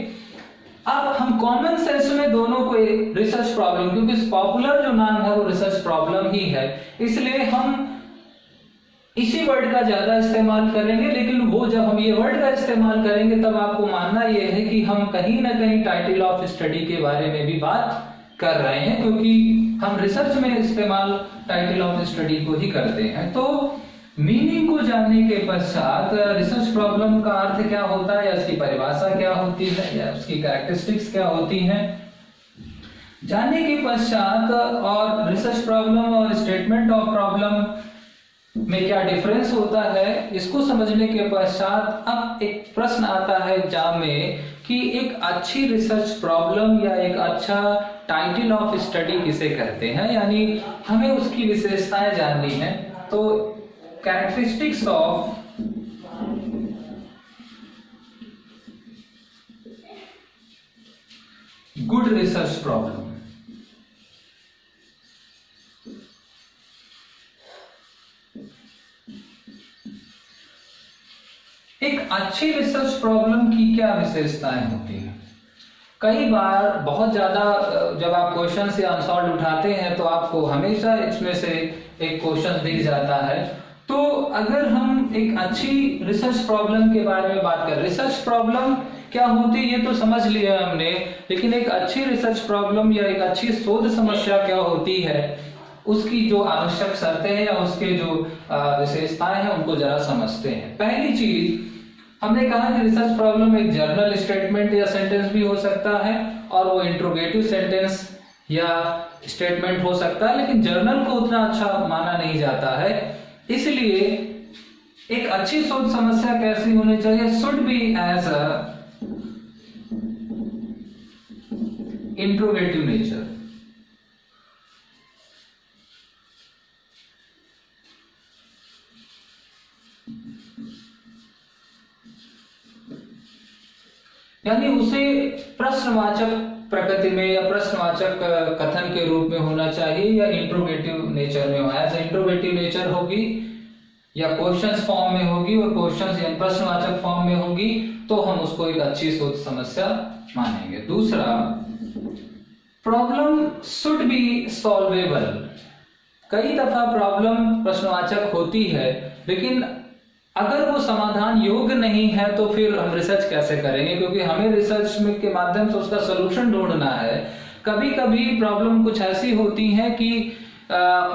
अब हम कॉमन सेंस में दोनों को रिसर्च प्रॉब्लम, क्योंकि पॉपुलर जो नाम है वो रिसर्च प्रॉब्लम ही है, इसलिए हम इसी वर्ड का ज्यादा इस्तेमाल करेंगे। लेकिन वो जब हम ये वर्ड का इस्तेमाल करेंगे तब आपको मानना ये है कि हम कहीं ना कहीं टाइटल ऑफ स्टडी के बारे में भी बात कर रहे हैं, क्योंकि हम रिसर्च में इस्तेमाल टाइटल ऑफ स्टडी को ही करते हैं। तो मीनिंग को जानने के पश्चात रिसर्च प्रॉब्लम का अर्थ क्या होता है, या उसकी परिभाषा क्या होती है, या उसकी कैरेक्टरिस्टिक्स क्या होती हैं, जानने के पश्चात और रिसर्च प्रॉब्लम और स्टेटमेंट ऑफ प्रॉब्लम में क्या डिफरेंस होता है, इसको समझने के पश्चात अब एक प्रश्न आता है एग्जाम में कि एक अच्छी रिसर्च प्रॉब्लम या एक अच्छा टाइटल ऑफ स्टडी किसे कहते हैं, यानी हमें उसकी विशेषताएं जाननी है। तो characteristics of good research problem. एक अच्छी रिसर्च प्रॉब्लम की क्या विशेषताएं होती हैं? कई बार बहुत ज्यादा जब आप क्वेश्चन से अनसॉल्व उठाते हैं तो आपको हमेशा इसमें से एक क्वेश्चन दिख जाता है। तो अगर हम एक अच्छी रिसर्च प्रॉब्लम के बारे में बात करें, रिसर्च प्रॉब्लम क्या होती है ये तो समझ लिया हमने, लेकिन एक अच्छी रिसर्च प्रॉब्लम या एक अच्छी शोध समस्या क्या होती है, उसकी जो आवश्यक शर्तें हैं या उसके जो विशेषताएं हैं उनको जरा समझते हैं। पहली चीज, हमने कहा कि रिसर्च प्रॉब्लम एक जर्नल स्टेटमेंट या सेंटेंस भी हो सकता है, और वो इंट्रोगेटिव सेंटेंस या स्टेटमेंट हो सकता है, लेकिन जर्नल को उतना अच्छा माना नहीं जाता है। इसलिए एक अच्छी शोध समस्या कैसी होनी चाहिए, should be as a interrogative nature. यानी उसे प्रश्नवाचक प्रकृति में या प्रश्नवाचक कथन के रूप में होना चाहिए, या इंट्रोगेटिव नेचर में हो। एज इंट्रोगेटिव नेचर होगी या क्वेश्चंस फॉर्म में होगी, और क्वेश्चंस या प्रश्नवाचक फॉर्म में होगी, तो हम उसको एक अच्छी शोध समस्या मानेंगे। दूसरा, प्रॉब्लम शुड बी सॉल्वेबल। कई दफा प्रॉब्लम प्रश्नवाचक होती है, लेकिन अगर वो समाधान योग्य नहीं है तो फिर हम रिसर्च कैसे करेंगे, क्योंकि हमें रिसर्च में के माध्यम से उसका सलूशन ढूंढना है। कभी कभी प्रॉब्लम कुछ ऐसी होती है कि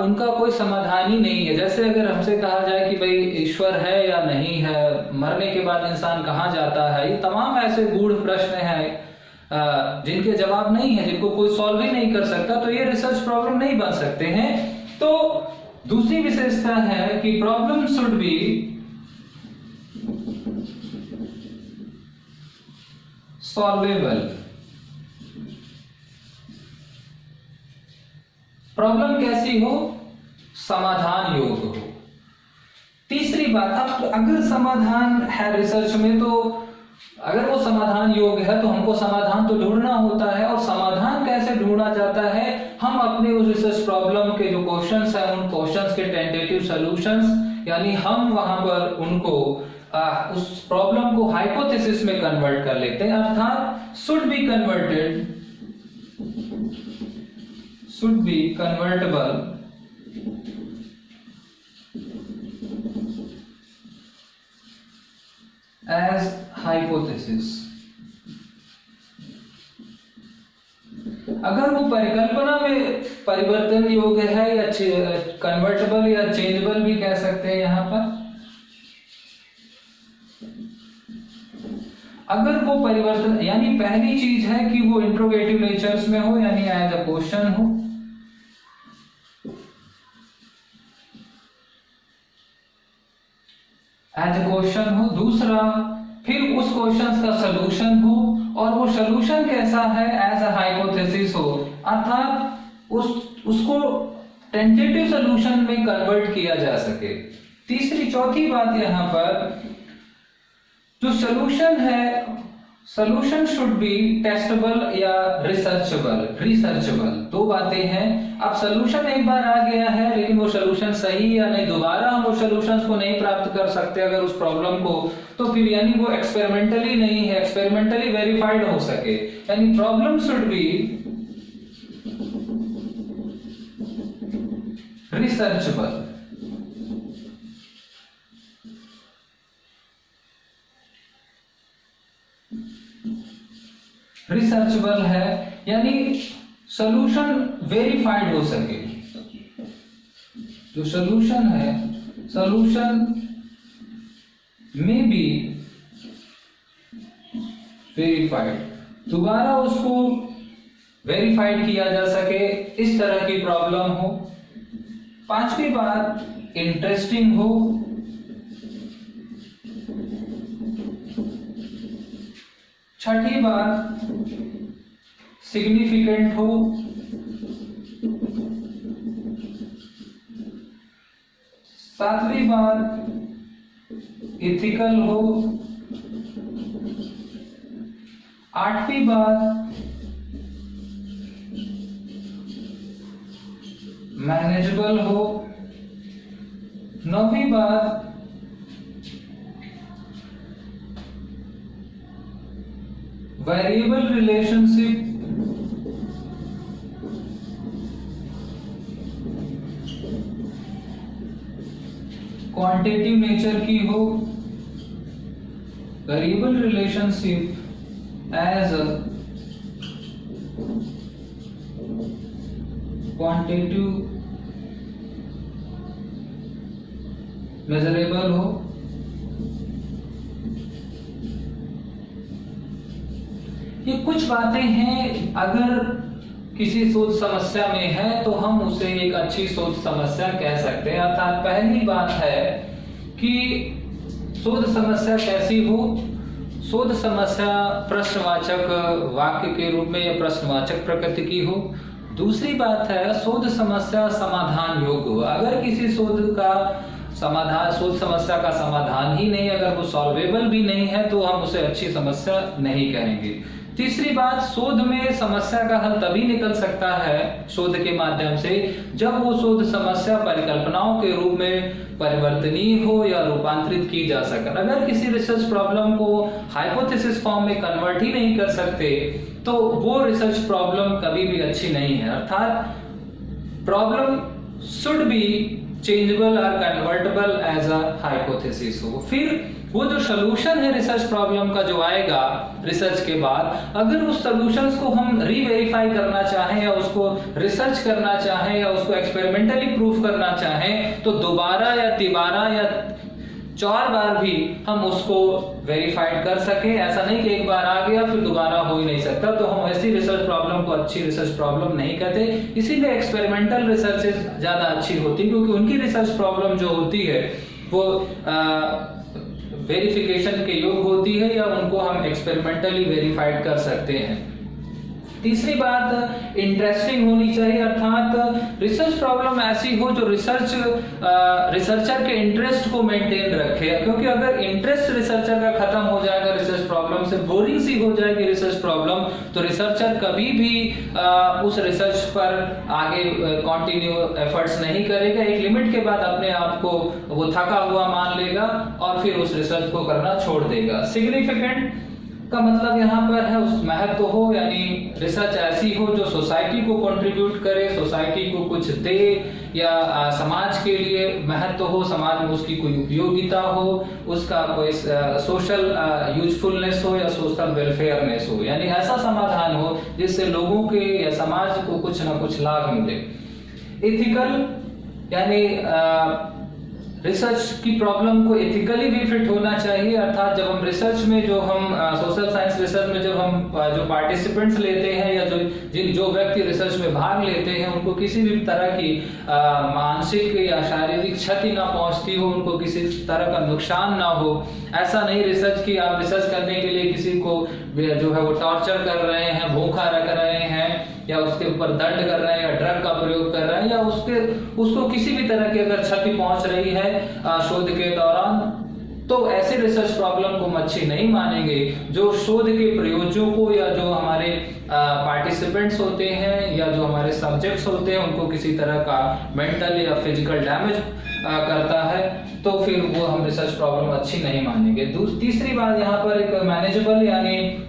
उनका कोई समाधान ही नहीं है। जैसे अगर हमसे कहा जाए कि भाई ईश्वर है या नहीं है, मरने के बाद इंसान कहाँ जाता है, ये तमाम ऐसे गूढ़ प्रश्न हैं जिनके जवाब नहीं है, जिनको कोई सॉल्व ही नहीं कर सकता, तो ये रिसर्च प्रॉब्लम नहीं बन सकते हैं। तो दूसरी विशेषता है कि problem should be solvable. Problem कैसी हो, समाधान योग्य हो। तीसरी बात, अब अगर समाधान है रिसर्च में तो अगर वो समाधान योग्य है तो हमको समाधान तो ढूंढना होता है, और समाधान कैसे ढूंढा जाता है, हम अपने उस रिसर्च प्रॉब्लम के जो क्वेश्चंस है उन क्वेश्चंस के टेंटेटिव सॉल्यूशंस, यानी हम वहां पर उनको उस प्रॉब्लम को हाइपोथेसिस में कन्वर्ट कर लेते हैं, अर्थात should be convertible as hypothesis। अगर वो परिकल्पना में परिवर्तन योग्य है, या कन्वर्टेबल या चेंजेबल भी कह सकते हैं यहां पर, अगर वो परिवर्तन, यानी पहली चीज है कि वो इंट्रोगेटिव नेचर्स में हो, यानी एज अ क्वेश्चन हो, एज ए क्वेश्चन हो। दूसरा, फिर उस क्वेश्चन का सलूशन हो, और वो सलूशन कैसा है, एज अ हाइपोथेसिस हो, अर्थात उसको टेंटेटिव सलूशन में कन्वर्ट किया जा सके। तीसरी चौथी बात यहां पर, जो सलूशन है, सलूशन शुड बी टेस्टेबल या रिसर्चेबल, दो बातें हैं। अब सलूशन एक बार आ गया है, लेकिन वो सलूशन सही या नहीं, दोबारा हम वो सलूशंस को नहीं प्राप्त कर सकते अगर उस प्रॉब्लम को, तो फिर यानी वो एक्सपेरिमेंटली नहीं है, एक्सपेरिमेंटली वेरीफाइड हो सके, यानी problem should B researchable. Researchable है यानी सॉल्यूशन वेरीफाइड हो सके। जो सॉल्यूशन है, सॉल्यूशन में बी वेरीफाइड, दोबारा उसको वेरीफाइड किया जा सके, इस तरह की प्रॉब्लम हो। पांचवी बात, इंटरेस्टिंग हो। छठी बात, सिग्निफिकेंट हो। सातवीं बात, इथिकल हो। आठवीं बात, मैनेजेबल हो। नौवीं बात, वेरिएबल रिलेशनशिप। क्वांटिटेटिव नेचर की हो। Variable relationship as a quantitative measurable हो। ये कुछ बातें हैं, अगर किसी शोध समस्या में है तो हम उसे एक अच्छी शोध समस्या कह सकते हैं। अर्थात पहली बात है कि शोध समस्या कैसी हो, शोध समस्या प्रश्नवाचक वाक्य के रूप में या प्रश्नवाचक प्रकृति की हो। दूसरी बात है, शोध समस्या समाधान योग्य हो। अगर किसी शोध समस्या का समाधान ही नहीं, अगर वो सॉल्वेबल भी नहीं है, तो हम उसे अच्छी समस्या नहीं कहेंगे। तीसरी बात, शोध में समस्या का हल तभी निकल सकता है शोध के माध्यम से, जब वो शोध समस्या परिकल्पनाओं के रूप में परिवर्तनीय हो या रूपांतरित की जा सके। अगर किसी रिसर्च प्रॉब्लम को हाइपोथेसिस फॉर्म में कन्वर्ट ही नहीं कर सकते, तो वो रिसर्च प्रॉब्लम कभी भी अच्छी नहीं है। अर्थात प्रॉब्लम शुड बी चेंजेबल और कन्वर्टेबल एज अ हाइपोथेसिस हो। फिर वो जो सॉल्यूशन है रिसर्च प्रॉब्लम का जो आएगा रिसर्च के बाद, अगर उस सॉल्यूशंस को हम रीवेरीफाई करना चाहें या उसको रिसर्च करना चाहें या उसको एक्सपेरिमेंटली प्रूफ करना चाहें, तो दोबारा या तिबारा या 4 बार भी हम उसको वेरीफाइड कर सके। ऐसा नहीं कि एक बार आ गया फिर दोबारा हो ही नहीं सकता, तो हम ऐसी रिसर्च प्रॉब्लम को अच्छी रिसर्च प्रॉब्लम नहीं कहते। इसीलिए एक्सपेरिमेंटल रिसर्चेस ज्यादा अच्छी होती, क्योंकि उनकी रिसर्च प्रॉब्लम जो होती है वो वेरिफिकेशन के योग्य होती है, या उनको हम एक्सपेरिमेंटली वेरीफाइड कर सकते हैं। तीसरी बात इंटरेस्टिंग होनी चाहिए, अर्थात रिसर्च प्रॉब्लम ऐसी हो जो रिसर्चर के इंटरेस्ट को मेंटेन रखे, क्योंकि अगर इंटरेस्ट रिसर्चर का खत्म हो जाएगा रिसर्च प्रॉब्लम से, बोरिंग सी हो जाएगी रिसर्च प्रॉब्लम, तो रिसर्चर कभी भी उस रिसर्च पर आगे कंटिन्यू एफर्ट्स नहीं करेगा। एक लिमिट के बाद अपने आप को वो थका हुआ मान लेगा और फिर उस रिसर्च को करना छोड़ देगा। सिग्निफिकेंट का मतलब यहाँ पर है उस महत्व हो, यानी रिसर्च ऐसी हो जो सोसाइटी को कंट्रीब्यूट करे, सोसाइटी को कुछ दे, या समाज के लिए महत्व हो, समाज में उसकी कोई उपयोगिता हो, उसका कोई सोशल यूजफुलनेस हो या सोशल वेलफेयरनेस हो, यानी ऐसा समाधान हो जिससे लोगों के या समाज को कुछ ना कुछ लाभ मिले। एथिकल, यानी रिसर्च की प्रॉब्लम को एथिकली भी फिट होना चाहिए, अर्थात जब हम रिसर्च में जो हम सोशल साइंस रिसर्च में जब हम जो पार्टिसिपेंट्स लेते हैं या जो व्यक्ति रिसर्च में भाग लेते हैं उनको किसी भी तरह की मानसिक या शारीरिक क्षति ना पहुंचती हो, उनको किसी तरह का नुकसान ना हो। ऐसा नहीं रिसर्च की आप रिसर्च करने के लिए किसी को जो है वो टॉर्चर कर रहे हैं, भूखा रख रहे हैं, या उसके ऊपर दंड कर रहे हैं, या ड्रग का प्रयोग कर रहे हैं, या उसको किसी भी तरह की अगर क्षति पहुंच रही है शोध के दौरान, तो ऐसे रिसर्च प्रॉब्लम को हम अच्छी नहीं मानेंगे। जो शोध के प्रयोजकों या जो हमारे पार्टिसिपेंट्स होते हैं या जो हमारे सब्जेक्ट्स होते हैं उनको किसी तरह का मेंटल या फिजिकल डैमेज करता है, तो फिर वो हम रिसर्च प्रॉब्लम अच्छी नहीं मानेंगे। तीसरी बात यहाँ पर एक मैनेजेबल, यानी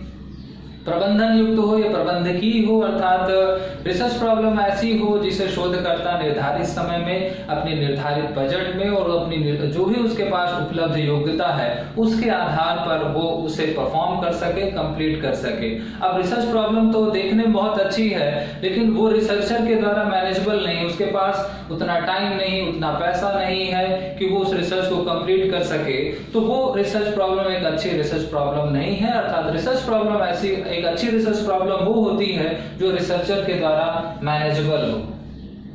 प्रबंधन युक्त हो या प्रबंधकीय हो, अर्थात रिसर्च प्रॉब्लम ऐसी हो जिसे शोधकर्ता निर्धारित समय में अपने निर्धारित बजट में और अपनी जो भी उसके पास उपलब्ध योग्यता है उसके आधार पर वो उसे परफॉर्म कर सके, कंप्लीट कर सके। अब रिसर्च प्रॉब्लम तो देखने में बहुत अच्छी है, लेकिन वो रिसर्चर के द्वारा मैनेजेबल नहीं, उसके पास उतना टाइम नहीं, उतना पैसा नहीं है कि वो उस रिसर्च को कंप्लीट कर सके, तो वो रिसर्च प्रॉब्लम एक अच्छी रिसर्च प्रॉब्लम नहीं है। अर्थात रिसर्च प्रॉब्लम ऐसी एक अच्छी रिसर्च प्रॉब्लम वो होती है जो रिसर्चर के द्वारा मैनेजेबल हो।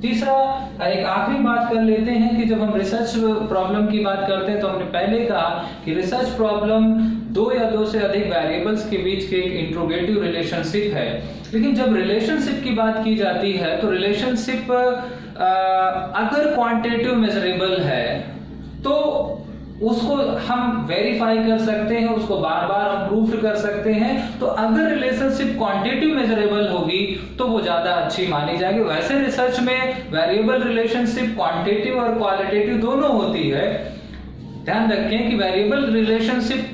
तीसरा, एक आखिरी बात कर लेते हैं कि जब हम रिसर्च प्रॉब्लम की बात करते हैं तो हमने पहले कहा कि रिसर्च प्रॉब्लम दो या दो से अधिक वेरिएबल्स के बीच के एक इंट्रोगेटिव रिलेशनशिप है। लेकिन जब रिलेशनशिप की बात की जाती है तो रिलेशनशिप अगर क्वांटिटेटिव मेजरेबल है तो उसको हम वेरीफाई कर सकते हैं, उसको बार बार हम प्रूफ कर सकते हैं। तो अगर रिलेशनशिप क्वांटिटेटिव मेजरेबल होगी तो वो ज्यादा अच्छी मानी जाएगी। वैसे रिसर्च में वेरिएबल रिलेशनशिप क्वांटिटेटिव और क्वालिटेटिव दोनों होती है। ध्यान रखें कि वेरिएबल रिलेशनशिप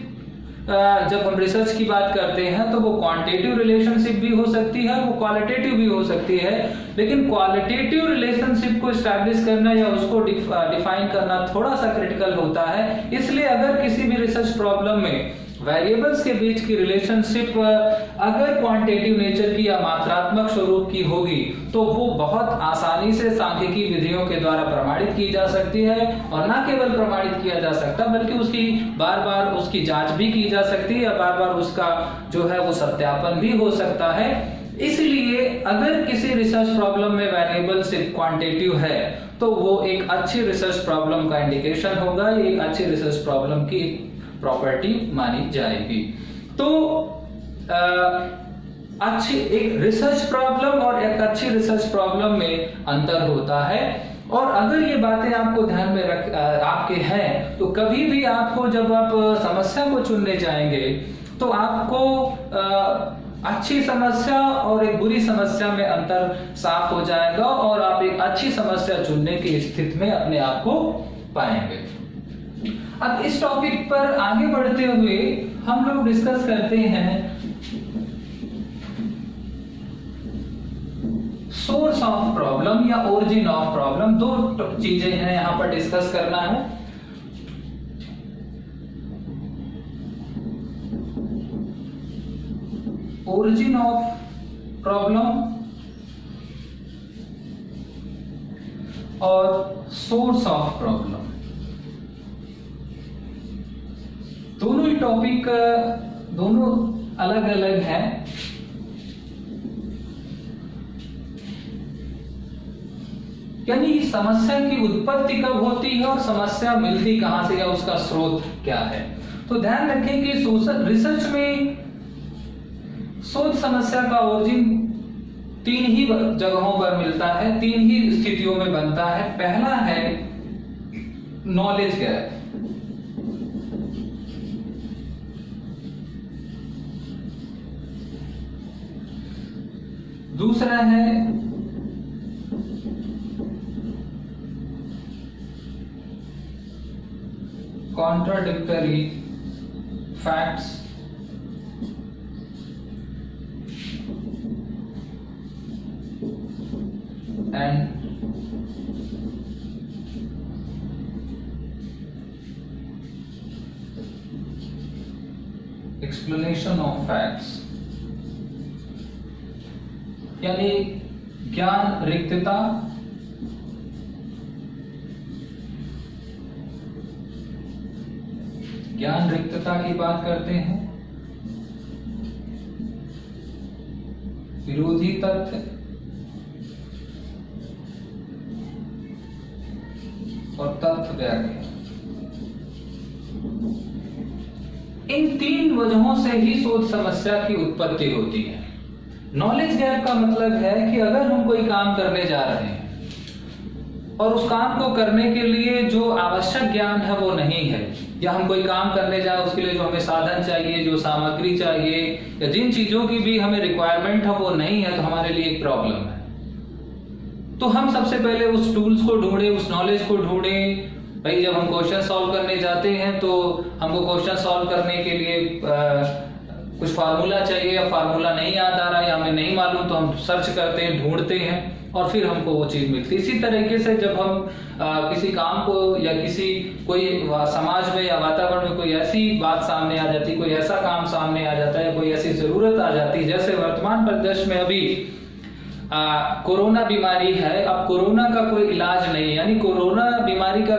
जब हम रिसर्च की बात करते हैं तो वो क्वांटिटेटिव रिलेशनशिप भी हो सकती है, वो क्वालिटेटिव भी हो सकती है। लेकिन क्वालिटेटिव रिलेशनशिप को एस्टैब्लिश करना या उसको डिफाइन करना थोड़ा सा क्रिटिकल होता है। इसलिए अगर किसी भी रिसर्च प्रॉब्लम में वेरिएबल्स के बीच की रिलेशनशिप अगर क्वांटिटेटिव नेचर की या मात्रात्मक स्वरूप की होगी तो वो बहुत आसानी से सांख्यिकी विधियों के द्वारा प्रमाणित की जा सकती है, और न केवल प्रमाणित किया जा सकता बल्कि उसकी बार बार उसकी जांच भी की जा सकती है, या बार बार उसका जो है वो सत्यापन भी हो सकता है। इसलिए अगर किसी रिसर्च प्रॉब्लम में वेरिएबल सिर्फ क्वांटिटेटिव है तो वो एक अच्छी रिसर्च प्रॉब्लम का इंडिकेशन होगा, ये एक अच्छी रिसर्च प्रॉब्लम की प्रॉपर्टी मानी जाएगी। तो अच्छी एक रिसर्च प्रॉब्लम और एक अच्छी रिसर्च प्रॉब्लम में अंतर होता है। और अगर ये बातें आपको ध्यान में आपके हैं तो कभी भी आपको जब आप समस्या को चुनने जाएंगे तो आपको अच्छी समस्या और एक बुरी समस्या में अंतर साफ हो जाएगा और आप एक अच्छी समस्या चुनने की स्थिति में अपने आप को पाएंगे। अब इस टॉपिक पर आगे बढ़ते हुए हम लोग डिस्कस करते हैं सोर्स ऑफ प्रॉब्लम या ओरिजिन ऑफ प्रॉब्लम। दो चीजें हैं यहां पर डिस्कस करना है। ओरिजिन ऑफ प्रॉब्लम और सोर्स ऑफ प्रॉब्लम, दोनों ही टॉपिक दोनों अलग अलग हैं। यानी समस्या की उत्पत्ति कब होती है और समस्या मिलती कहां से या उसका स्रोत क्या है। तो ध्यान रखें कि रिसर्च में शोध समस्या का ओरिजिन तीन ही जगहों पर मिलता है, तीन ही स्थितियों में बनता है। पहला है नॉलेज गैप। दूसरा है contradictory facts and explanation of facts, यानी ज्ञान रिक्तता की बात करते हैं, विरोधी तथ्य और तथ्य व्याख्या। इन तीन वजहों से ही सोच समस्या की उत्पत्ति होती है। नॉलेज गैप का मतलब है कि अगर हम कोई काम करने जा रहे हैं और उस काम को करने के लिए जो आवश्यक ज्ञान है वो नहीं है, या हम कोई काम करने जाए उसके लिए जो हमें साधन चाहिए, जो सामग्री चाहिए, या जिन चीजों की भी हमें रिक्वायरमेंट है वो नहीं है, तो हमारे लिए एक प्रॉब्लम है। तो हम सबसे पहले उस टूल्स को ढूंढे, उस नॉलेज को ढूंढे। भाई जब हम क्वेश्चन सॉल्व करने जाते हैं तो हमको क्वेश्चन सॉल्व करने के लिए कुछ फार्मूला चाहिए, या फार्मूला नहीं याद आ रहा है या हमें नहीं मालूम, तो हम सर्च करते हैं, ढूंढते हैं और फिर हमको वो चीज मिलती है। इसी तरीके से जब हम किसी काम को या कोई समाज में या वातावरण में कोई ऐसी बात सामने आ जाती, कोई ऐसा काम सामने आ जाता है, कोई ऐसी जरूरत आ जाती है, जैसे वर्तमान परिदृश्य में अभी कोरोना बीमारी है। अब कोरोना का कोई इलाज नहीं, यानी कोरोना बीमारी का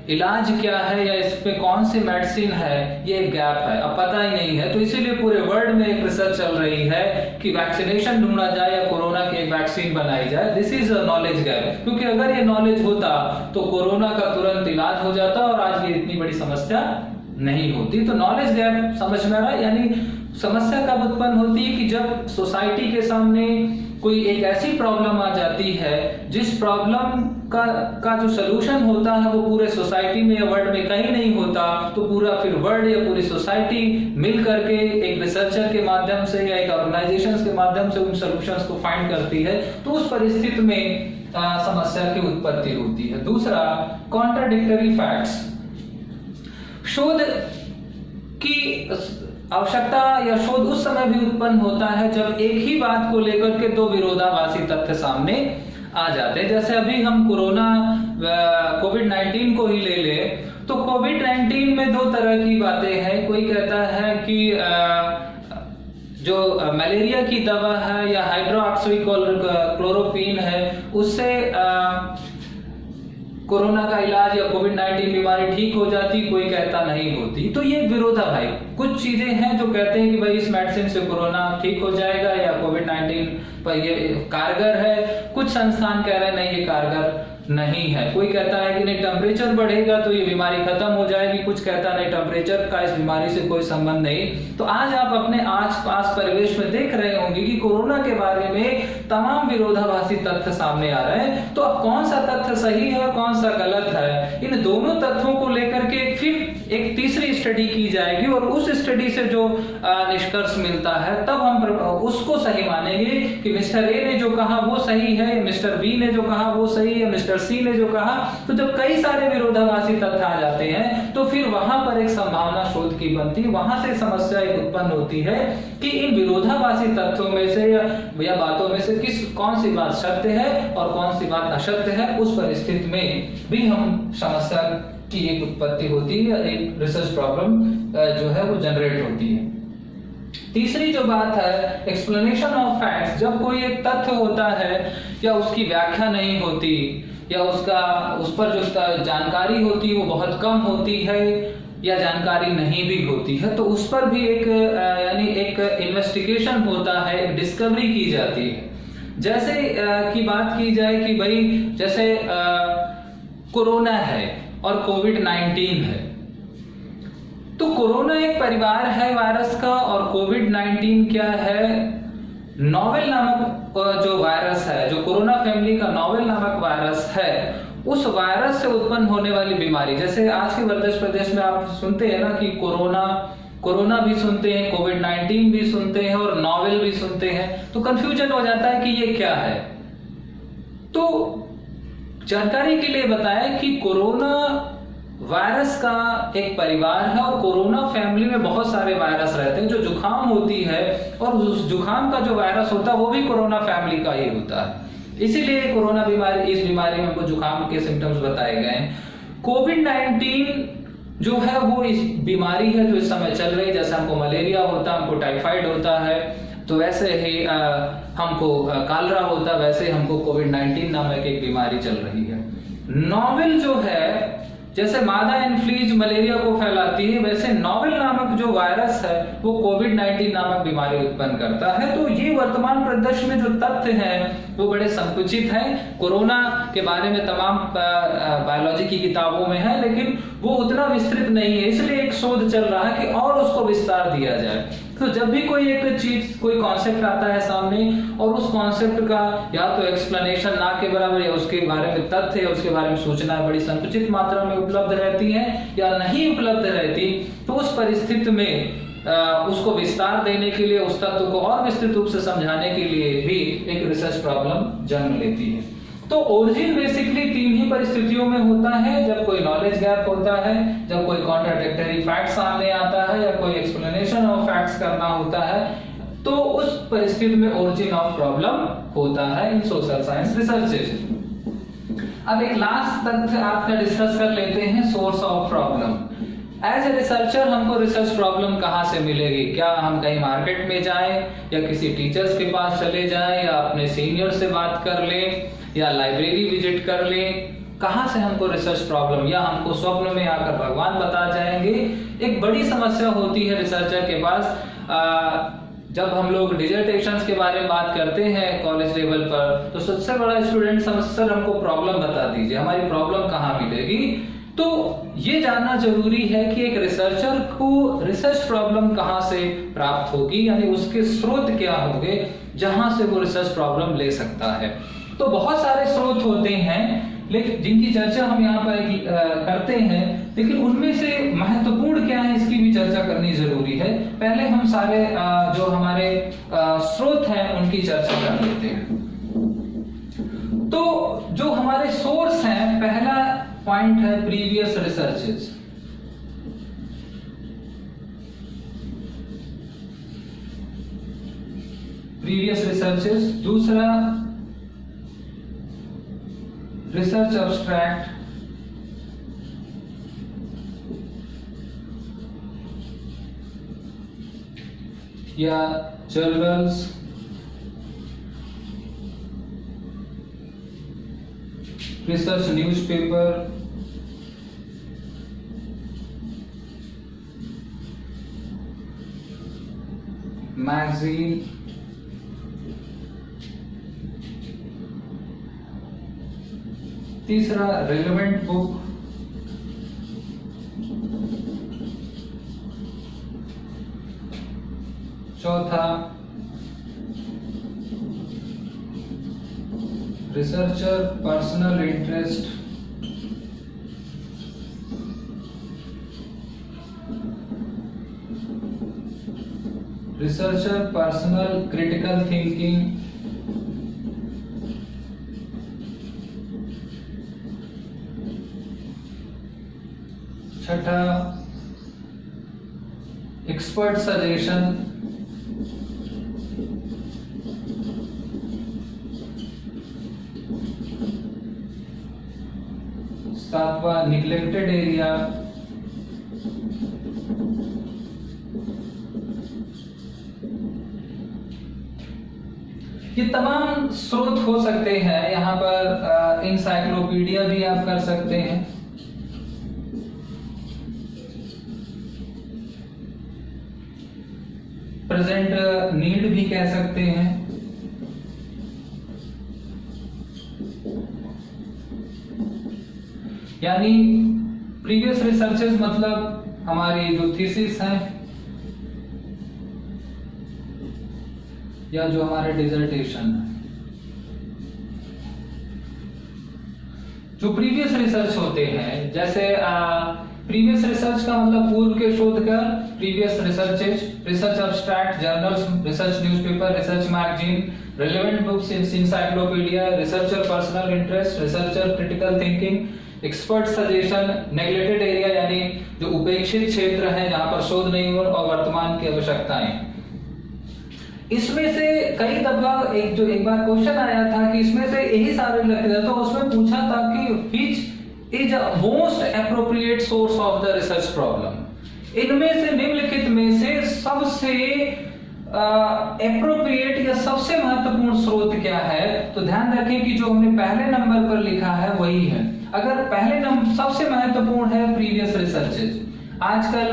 इलाज क्या है या इस पे कौन सी मेडिसिन है, ये एक गैप है, अब पता ही नहीं है। तो इसीलिए पूरे वर्ल्ड में एक रिसर्च चल रही है कि वैक्सीनेशन ढूंढा जाए या कोरोना की एक वैक्सीन बनाई जाए। This is a knowledge gap, क्योंकि अगर ये नॉलेज होता तो कोरोना का तुरंत इलाज हो जाता और आज ये इतनी बड़ी समस्या नहीं होती। तो नॉलेज गैप समझ में आ रहा है, यानी समस्या कब उत्पन्न होती है कि जब सोसाइटी के सामने कोई एक ऐसी प्रॉब्लम आ जाती है जिस प्रॉब्लम का जो सोल्यूशन होता है वो पूरे सोसाइटी में या वर्ल्ड में कहीं नहीं होता, तो पूरा फिर वर्ल्ड या पूरी सोसाइटी मिल करके एक रिसर्चर के माध्यम से या एक ऑर्गेनाइजेशन के माध्यम से उन सोल्यूशंस को फाइंड करती है। तो उस परिस्थिति में समस्या की उत्पत्ति होती है। दूसरा कॉन्ट्राडिक्टरी फैक्ट्स, शोध की आवश्यकता या शोध उस समय भी उत्पन्न होता है जब एक ही बात को लेकर के दो विरोधाभासी तथ्य सामने आ जाते हैं। जैसे अभी हम कोविड-19 को ही ले ले, तो कोविड-19 में दो तरह की बातें हैं। कोई कहता है कि जो मलेरिया की दवा है या हाइड्रोक्सी क्लोरोक्विन है उससे कोरोना का इलाज या कोविड-19 बीमारी ठीक हो जाती, कोई कहता नहीं होती। तो ये विरोधाभासी कुछ चीजें हैं जो कहते हैं कि भाई इस मेडिसिन से कोरोना ठीक हो जाएगा या कोविड-19 पर ये कारगर है। कुछ संस्थान कह रहे हैं नहीं ये कारगर नहीं है। कोई कहता है कि नहीं टेम्परेचर बढ़ेगा तो ये बीमारी खत्म हो जाएगी, कुछ कहता नहीं टेम्परेचर का इस बीमारी से कोई संबंध नहीं। तो आज आप अपने आसपास परिवेश में देख रहे होंगे कि कोरोना के बारे में तमाम विरोधाभासी तथ्य सामने आ रहे हैं। तो अब कौन सा तथ्य सही है और कौन सा गलत है, इन दोनों तथ्यों को लेकर के फिर एक तीसरी स्टडी की जाएगी और उस स्टडी से जो निष्कर्ष मिलता है तब हम उसको सही मानेंगे कि मिस्टर ए ने जो कहा वो सही है, मिस्टर बी ने जो कहा वो सही है, मिस्टर सी ने जो कहा। तो जब कई सारे विरोधाभासी तथ्य आ जाते हैं तो फिर वहां पर एक संभावना शोध की बनती है। वहां से समस्या एक उत्पन्न होती है कि इन विरोधाभासी तथ्यों में से या बातों में से कौन सी बात सत्य है और कौन सी बात असत्य है। उस परिस्थिति में भी हम समस्या की एक उत्पत्ति होती है, एक रिसर्च प्रॉब्लम जो है वो जनरेट होती है। तीसरी जो बात है एक्सप्लेनेशन ऑफ फैक्ट्स, जब कोई एक तथ्य होता है या उसकी व्याख्या नहीं होती या उस पर जो जानकारी होती है वो बहुत कम होती है या जानकारी नहीं भी होती है, तो उस पर भी एक यानी एक इन्वेस्टिगेशन होता है, एक डिस्कवरी की जाती है। जैसे की बात की जाए कि भाई जैसे कोरोना है और कोविड-19 है, तो कोरोना एक परिवार है वायरस का और कोविड-19 क्या है, नोवेल नामक जो वायरस है, जो कोरोना फैमिली का नोवेल नामक वायरस है, उस वायरस से उत्पन्न होने वाली बीमारी, जैसे आज के वर्तमान प्रदेश में आप सुनते हैं ना कि कोरोना भी सुनते हैं, कोविड-19 भी सुनते हैं और नोवेल भी सुनते हैं, तो कंफ्यूजन हो जाता है कि ये क्या है। तो जानकारी के लिए बताएं कि कोरोना वायरस का एक परिवार है और कोरोना फैमिली में बहुत सारे वायरस रहते हैं। जो जुकाम होती है और उस जुकाम का जो वायरस होता है वो भी कोरोना फैमिली का ही होता है, इसीलिए कोरोना बीमारी, इस बीमारी में हमको जुकाम के सिम्टम्स बताए गए हैं। कोविड-19 जो है वो इस बीमारी है जो इस समय चल रही है। जैसे हमको मलेरिया होता है, हमको टाइफाइड होता है, तो वैसे ही हमको कालरा होता है, वैसे हमको कोविड-19 नामक एक बीमारी चल रही है। नोवेल जो है, जैसे मादा एनफ्लूएंजा मलेरिया को फैलाती है, वैसे नोवेल नामक जो वायरस है वो कोविड-19 नामक बीमारी उत्पन्न करता है। तो ये वर्तमान परिदृश्य में जो तथ्य हैं वो बड़े संकुचित हैं। कोरोना के बारे में तमाम बायोलॉजी की किताबों में है, लेकिन वो उतना विस्तृत नहीं है, इसलिए एक शोध चल रहा है कि और उसको विस्तार दिया जाए। तो जब भी कोई एक चीज, कोई कॉन्सेप्ट आता है सामने और उस कॉन्सेप्ट का या तो एक्सप्लेनेशन ना के बराबर या उसके बारे में तथ्य या उसके बारे में सूचना बड़ी संकुचित मात्रा में उपलब्ध रहती है या नहीं उपलब्ध रहती, तो उस परिस्थिति में उसको विस्तार देने के लिए, उस तत्व को और विस्तृत रूप से समझाने के लिए भी एक रिसर्च प्रॉब्लम जन्म लेती है। तो ओरिजिन बेसिकली तीन ही परिस्थितियों में होता है, जब कोई नॉलेज गैप होता है, जब कोई कॉन्ट्राडिक्टरी फैक्ट सामने आता है या कोई एक्सप्लेनेशन ऑफ फैक्ट्स करना होता है, तो उस परिस्थिति में ओरिजिन ऑफ प्रॉब्लम होता है इन सोशल साइंस रिसर्चेस। अब एक लास्ट तथ्य आपका डिस्कस कर लेते हैं, source of problem. As a researcher हमको रिसर्च प्रॉब्लम कहाँ से मिलेगी? क्या हम कहीं मार्केट में जाएं या किसी टीचर्स के पास चले जाएं या अपने सीनियर से बात कर लें या लाइब्रेरी विजिट कर लें? कहाँ से हमको रिसर्च प्रॉब्लम, या हमको स्वप्न में आकर भगवान बता जाएंगे? एक बड़ी समस्या होती है रिसर्चर के पास। जब हम लोग डिजर्टेशंस के बारे में बात करते हैं कॉलेज लेवल पर, तो सबसे बड़ा स्टूडेंट समस्या, हमको प्रॉब्लम बता दीजिए, हमारी प्रॉब्लम कहाँ मिलेगी। तो ये जानना जरूरी है कि एक रिसर्चर को रिसर्च प्रॉब्लम कहाँ से प्राप्त होगी, यानी उसके स्रोत क्या होंगे जहां से वो रिसर्च प्रॉब्लम ले सकता है। तो बहुत सारे स्रोत होते हैं, लेकिन जिनकी चर्चा हम यहाँ पर करते हैं, लेकिन उनमें से महत्वपूर्ण क्या है इसकी भी चर्चा करनी जरूरी है। पहले हम सारे जो हमारे स्रोत हैं उनकी चर्चा कर लेते हैं। तो जो हमारे सोर्स हैं, पहला पॉइंट है प्रीवियस रिसर्चेस। Previous researches. दूसरा रिसर्च अब्स्ट्रैक्ट, या जर्नल्स, रिसर्च न्यूज़पेपर, मैगजीन, तीसरा रेलेवेंट बुक, चौथा researcher personal interest, researcher personal critical thinking, छठा एक्सपर्ट सजेशन, सातवां निग्लेक्टेड एरिया, ये तमाम स्रोत हो सकते हैं। यहाँ पर इंसाइक्लोपीडिया भी आप कर सकते हैं। प्रेजेंट नीड भी कह सकते हैं। यानी प्रीवियस रिसर्चेस मतलब हमारी जो थीसिस है या जो हमारे डिसर्टेशन है, जो प्रीवियस रिसर्च होते हैं, जैसे प्रीवियस रिसर्च का मतलब पूर्व के शोध का, previous researches, research abstract, journals, research newspaper, research magazine, relevant books, encyclopedia, researcher personal interest, researcher critical thinking, expert suggestion, neglected area यानी जो उपेक्षित क्षेत्र है जहां पर शोध नहीं हो, और वर्तमान की आवश्यकताएं। इसमें से कई दफा एक बार क्वेश्चन आया था कि इसमें से यही सारे लगते थे, तो उसमें पूछा था कि which is most appropriate source of the research problem. इनमें से निम्नलिखित में से सबसे एप्रोप्रिएट या सबसे महत्वपूर्ण स्रोत क्या है, तो ध्यान रखें कि जो हमने पहले नंबर पर लिखा है वही है। अगर पहले नंबर सबसे महत्वपूर्ण है प्रीवियस रिसर्चेज। आजकल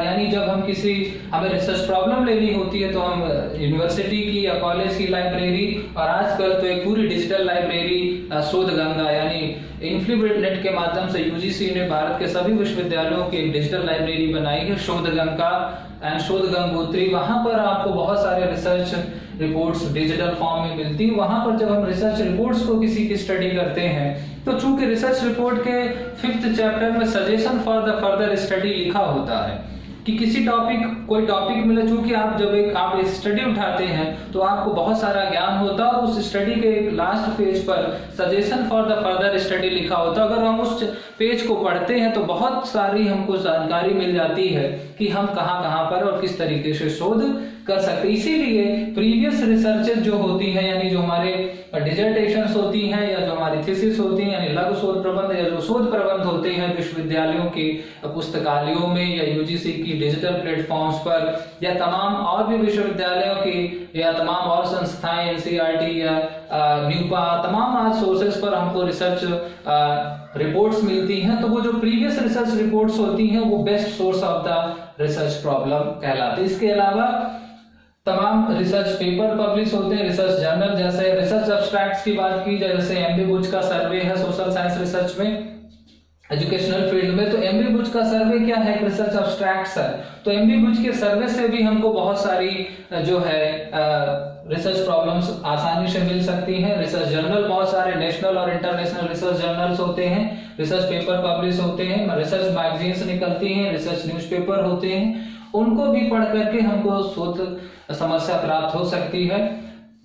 यानी जब हमें रिसर्च प्रॉब्लम लेनी होती है तो हम यूनिवर्सिटी की या कॉलेज की लाइब्रेरी, और आजकल तो एक पूरी डिजिटल लाइब्रेरी शोध गंगा यानी इन्फ्लीनेट के माध्यम से यूजीसी ने भारत के सभी विश्वविद्यालयों की एक डिजिटल लाइब्रेरी बनाई है, शोध गंगा एंड शोध गंगोत्री। वहां पर आपको बहुत सारे रिसर्च रिपोर्ट्स डिजिटल फॉर्म में मिलती है। वहां पर जब हम रिसर्च रिपोर्ट्स को किसी की स्टडी करते हैं तो चूंकि रिसर्च रिपोर्ट के 5th चैप्टर में suggestion for the further study लिखा होता है कि कोई टॉपिक मिले, चूंकि आप जब आप स्टडी उठाते हैं तो आपको बहुत सारा ज्ञान होता है, और उस स्टडी के लास्ट पेज पर suggestion for the further study लिखा होता है। अगर हम उस पेज को पढ़ते हैं तो बहुत सारी हमको जानकारी मिल जाती है कि हम कहां पर और किस तरीके से शोध कर सकते। इसीलिए प्रीवियस रिसर्चेज जो होती हैं, यानी जो हमारे डिसर्टेशंस होती हैं या जो हमारी थीसिस होती हैं, यानी लघु शोध प्रबंध या जो शोध प्रबंध होते हैं विश्वविद्यालयों के पुस्तकालयों में या यूजीसी की डिजिटल प्लेटफॉर्म्स पर, या तमाम और भी विश्वविद्यालयों की या तमाम और संस्थाएं एनसीईआरटी या न्यूपा, तमाम आज सोर्सेज पर हमको रिसर्च रिपोर्ट्स मिलती हैं। तो वो जो प्रीवियस रिसर्च रिपोर्ट्स होती हैं वो best source of the research problem कहलाती है। इसके अलावा तमाम रिसर्च पेपर पब्लिश होते हैं, रिसर्च जर्नल, जैसे रिसर्च एब्स्ट्रैक्ट्स की बात की जाए, जैसे एमबी बुच का सर्वे है सोशल साइंस रिसर्च में, एजुकेशनल फील्ड में, तो एमबी बुच का सर्वे क्या है, रिसर्च एब्स्ट्रैक्ट्स है। तो एमबी बुच के सर्वे से भी हमको बहुत सारी जो है रिसर्च प्रॉब्लम्स आसानी से मिल सकती हैं। रिसर्च जर्नल बहुत सारे नेशनल और इंटरनेशनल रिसर्च जर्नल्स होते हैं, रिसर्च पेपर पब्लिश होते हैं, रिसर्च मैगजीन्स निकलती हैं, रिसर्च न्यूज़पेपर होते हैं, उनको भी पढ़ करके हमको शोध समस्या प्राप्त हो सकती है।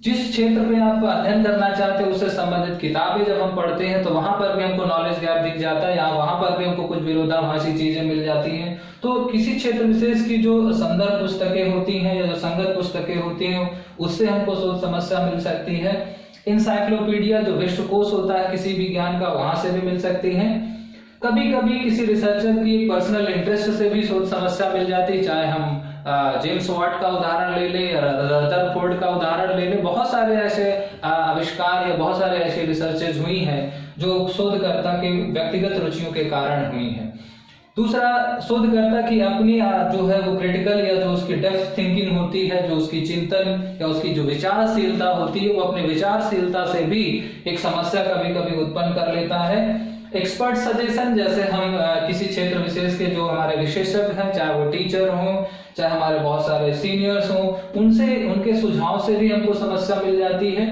जिस क्षेत्र पे आप अध्ययन करना चाहते हैं उससे संबंधित किताबें जब हम पढ़ते हैं तो वहां पर भी हमको नॉलेज गैप दिख जाता है, या वहां पर भी हमको कुछ विरोधाभासी चीजें मिल जाती हैं। तो किसी क्षेत्र विशेष की जो संदर्भ पुस्तकें होती हैं या जो संगत पुस्तकें होती हैं उससे हमको शोध समस्या मिल सकती है। इंसाइक्लोपीडिया जो विश्वकोश होता है किसी भी ज्ञान का, वहां से भी मिल सकती है। कभी कभी किसी रिसर्चर की पर्सनल इंटरेस्ट से भी शोध समस्या मिल जाती है, चाहे हम जेम्स वाट का उदाहरण ले लें या रदरफोर्ड का उदाहरण ले लें। बहुत सारे ऐसे आविष्कार या बहुत सारे ऐसे रिसर्चेज हुई हैं जो शोधकर्ता के व्यक्तिगत रुचियों के कारण हुई हैं। दूसरा, शोधकर्ता की अपनी जो है वो क्रिटिकल या जो उसकी डेप्थ थिंकिंग होती है, जो उसकी चिंतन या उसकी जो विचारशीलता होती है, वो अपनी विचारशीलता से भी एक समस्या कभी कभी उत्पन्न कर लेता है। एक्सपर्ट सजेशन, जैसे हम किसी क्षेत्र विशेष के जो हमारे विशेषज्ञ हैं, चाहे वो टीचर हों चाहे हमारे बहुत सारे सीनियर्स हों, उनके सुझाव से भी हमको समस्या मिल जाती है।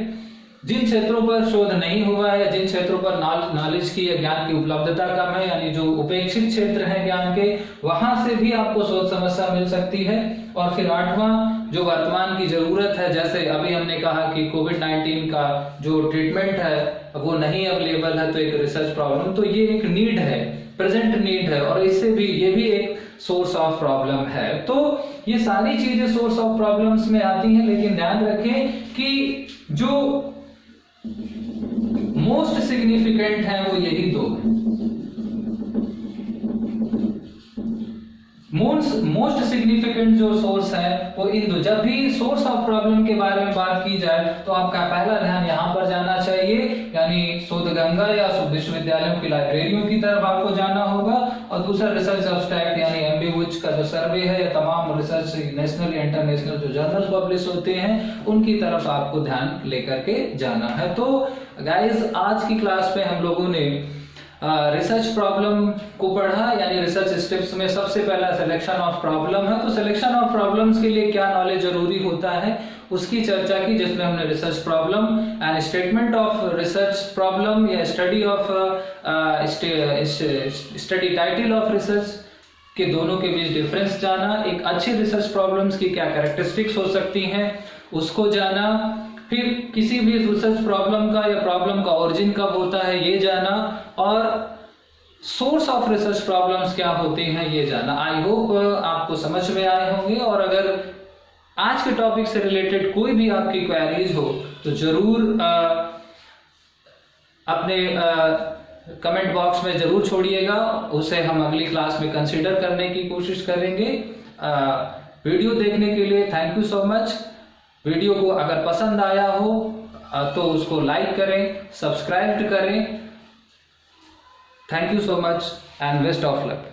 जिन क्षेत्रों पर शोध नहीं हुआ है, जिन क्षेत्रों पर नॉलेज की या ज्ञान की उपलब्धता कम है, यानी जो उपेक्षित क्षेत्र है ज्ञान के, वहां से भी आपको शोध समस्या मिल सकती है। और फिर 8वां, जो वर्तमान की जरूरत है, जैसे अभी हमने कहा कि कोविड-19 का जो ट्रीटमेंट है वो नहीं अवेलेबल है, तो एक रिसर्च प्रॉब्लम, तो ये एक नीड है, प्रेजेंट नीड है, और इससे भी ये भी एक सोर्स ऑफ प्रॉब्लम है। तो ये सारी चीजें सोर्स ऑफ प्रॉब्लम्स में आती हैं, लेकिन ध्यान रखें कि जो मोस्ट सिग्निफिकेंट है वो यही दो है। मोस्ट सिग्निफिकेंट जो सोर्स है वो इन दो। जब भी सोर्स ऑफ प्रॉब्लम के बारे में बात की जाए तो आपका पहला ध्यान यहाँ पर जाना चाहिए, यानी शोध गंगा या विश्वविद्यालयों की लाइब्रेरियों की तरफ आपको जाना होगा। और दूसरा, रिसर्च एब्स्ट्रैक्ट यानी एमबी बुच का जो सर्वे है, या तमाम रिसर्च नेशनल या इंटरनेशनल जो जर्नल पब्लिश होते हैं उनकी तरफ आपको ध्यान लेकर के जाना है। तो गाइस, आज की क्लास में हम लोगों ने रिसर्च प्रॉब्लम को पढ़ा, यानी रिसर्च स्टेप्स में सबसे पहला सिलेक्शन ऑफ प्रॉब्लम है। तो सिलेक्शन ऑफ प्रॉब्लम्स के लिए क्या नॉलेज जरूरी होता है उसकी चर्चा की, जिसमें हमने research problem and statement of research problem या study of study title of research के दोनों के बीच डिफरेंस जाना, एक अच्छी रिसर्च प्रॉब्लम्स की क्या कैरेक्टरिस्टिक्स हो सकती हैं उसको जाना, फिर किसी भी रिसर्च प्रॉब्लम का या प्रॉब्लम का ओरिजिन कब होता है ये जाना, और सोर्स ऑफ रिसर्च प्रॉब्लम्स क्या होते हैं ये जाना। आई होप आपको समझ में आए होंगे, और अगर आज के टॉपिक से रिलेटेड कोई भी आपकी क्वेरीज हो तो जरूर अपने कमेंट बॉक्स में जरूर छोड़िएगा, उसे हम अगली क्लास में कंसीडर करने की कोशिश करेंगे। वीडियो देखने के लिए thank you so much. Video को अगर पसंद आया हो तो उसको लाइक करें, सब्सक्राइब करें। Thank you so much and best of luck.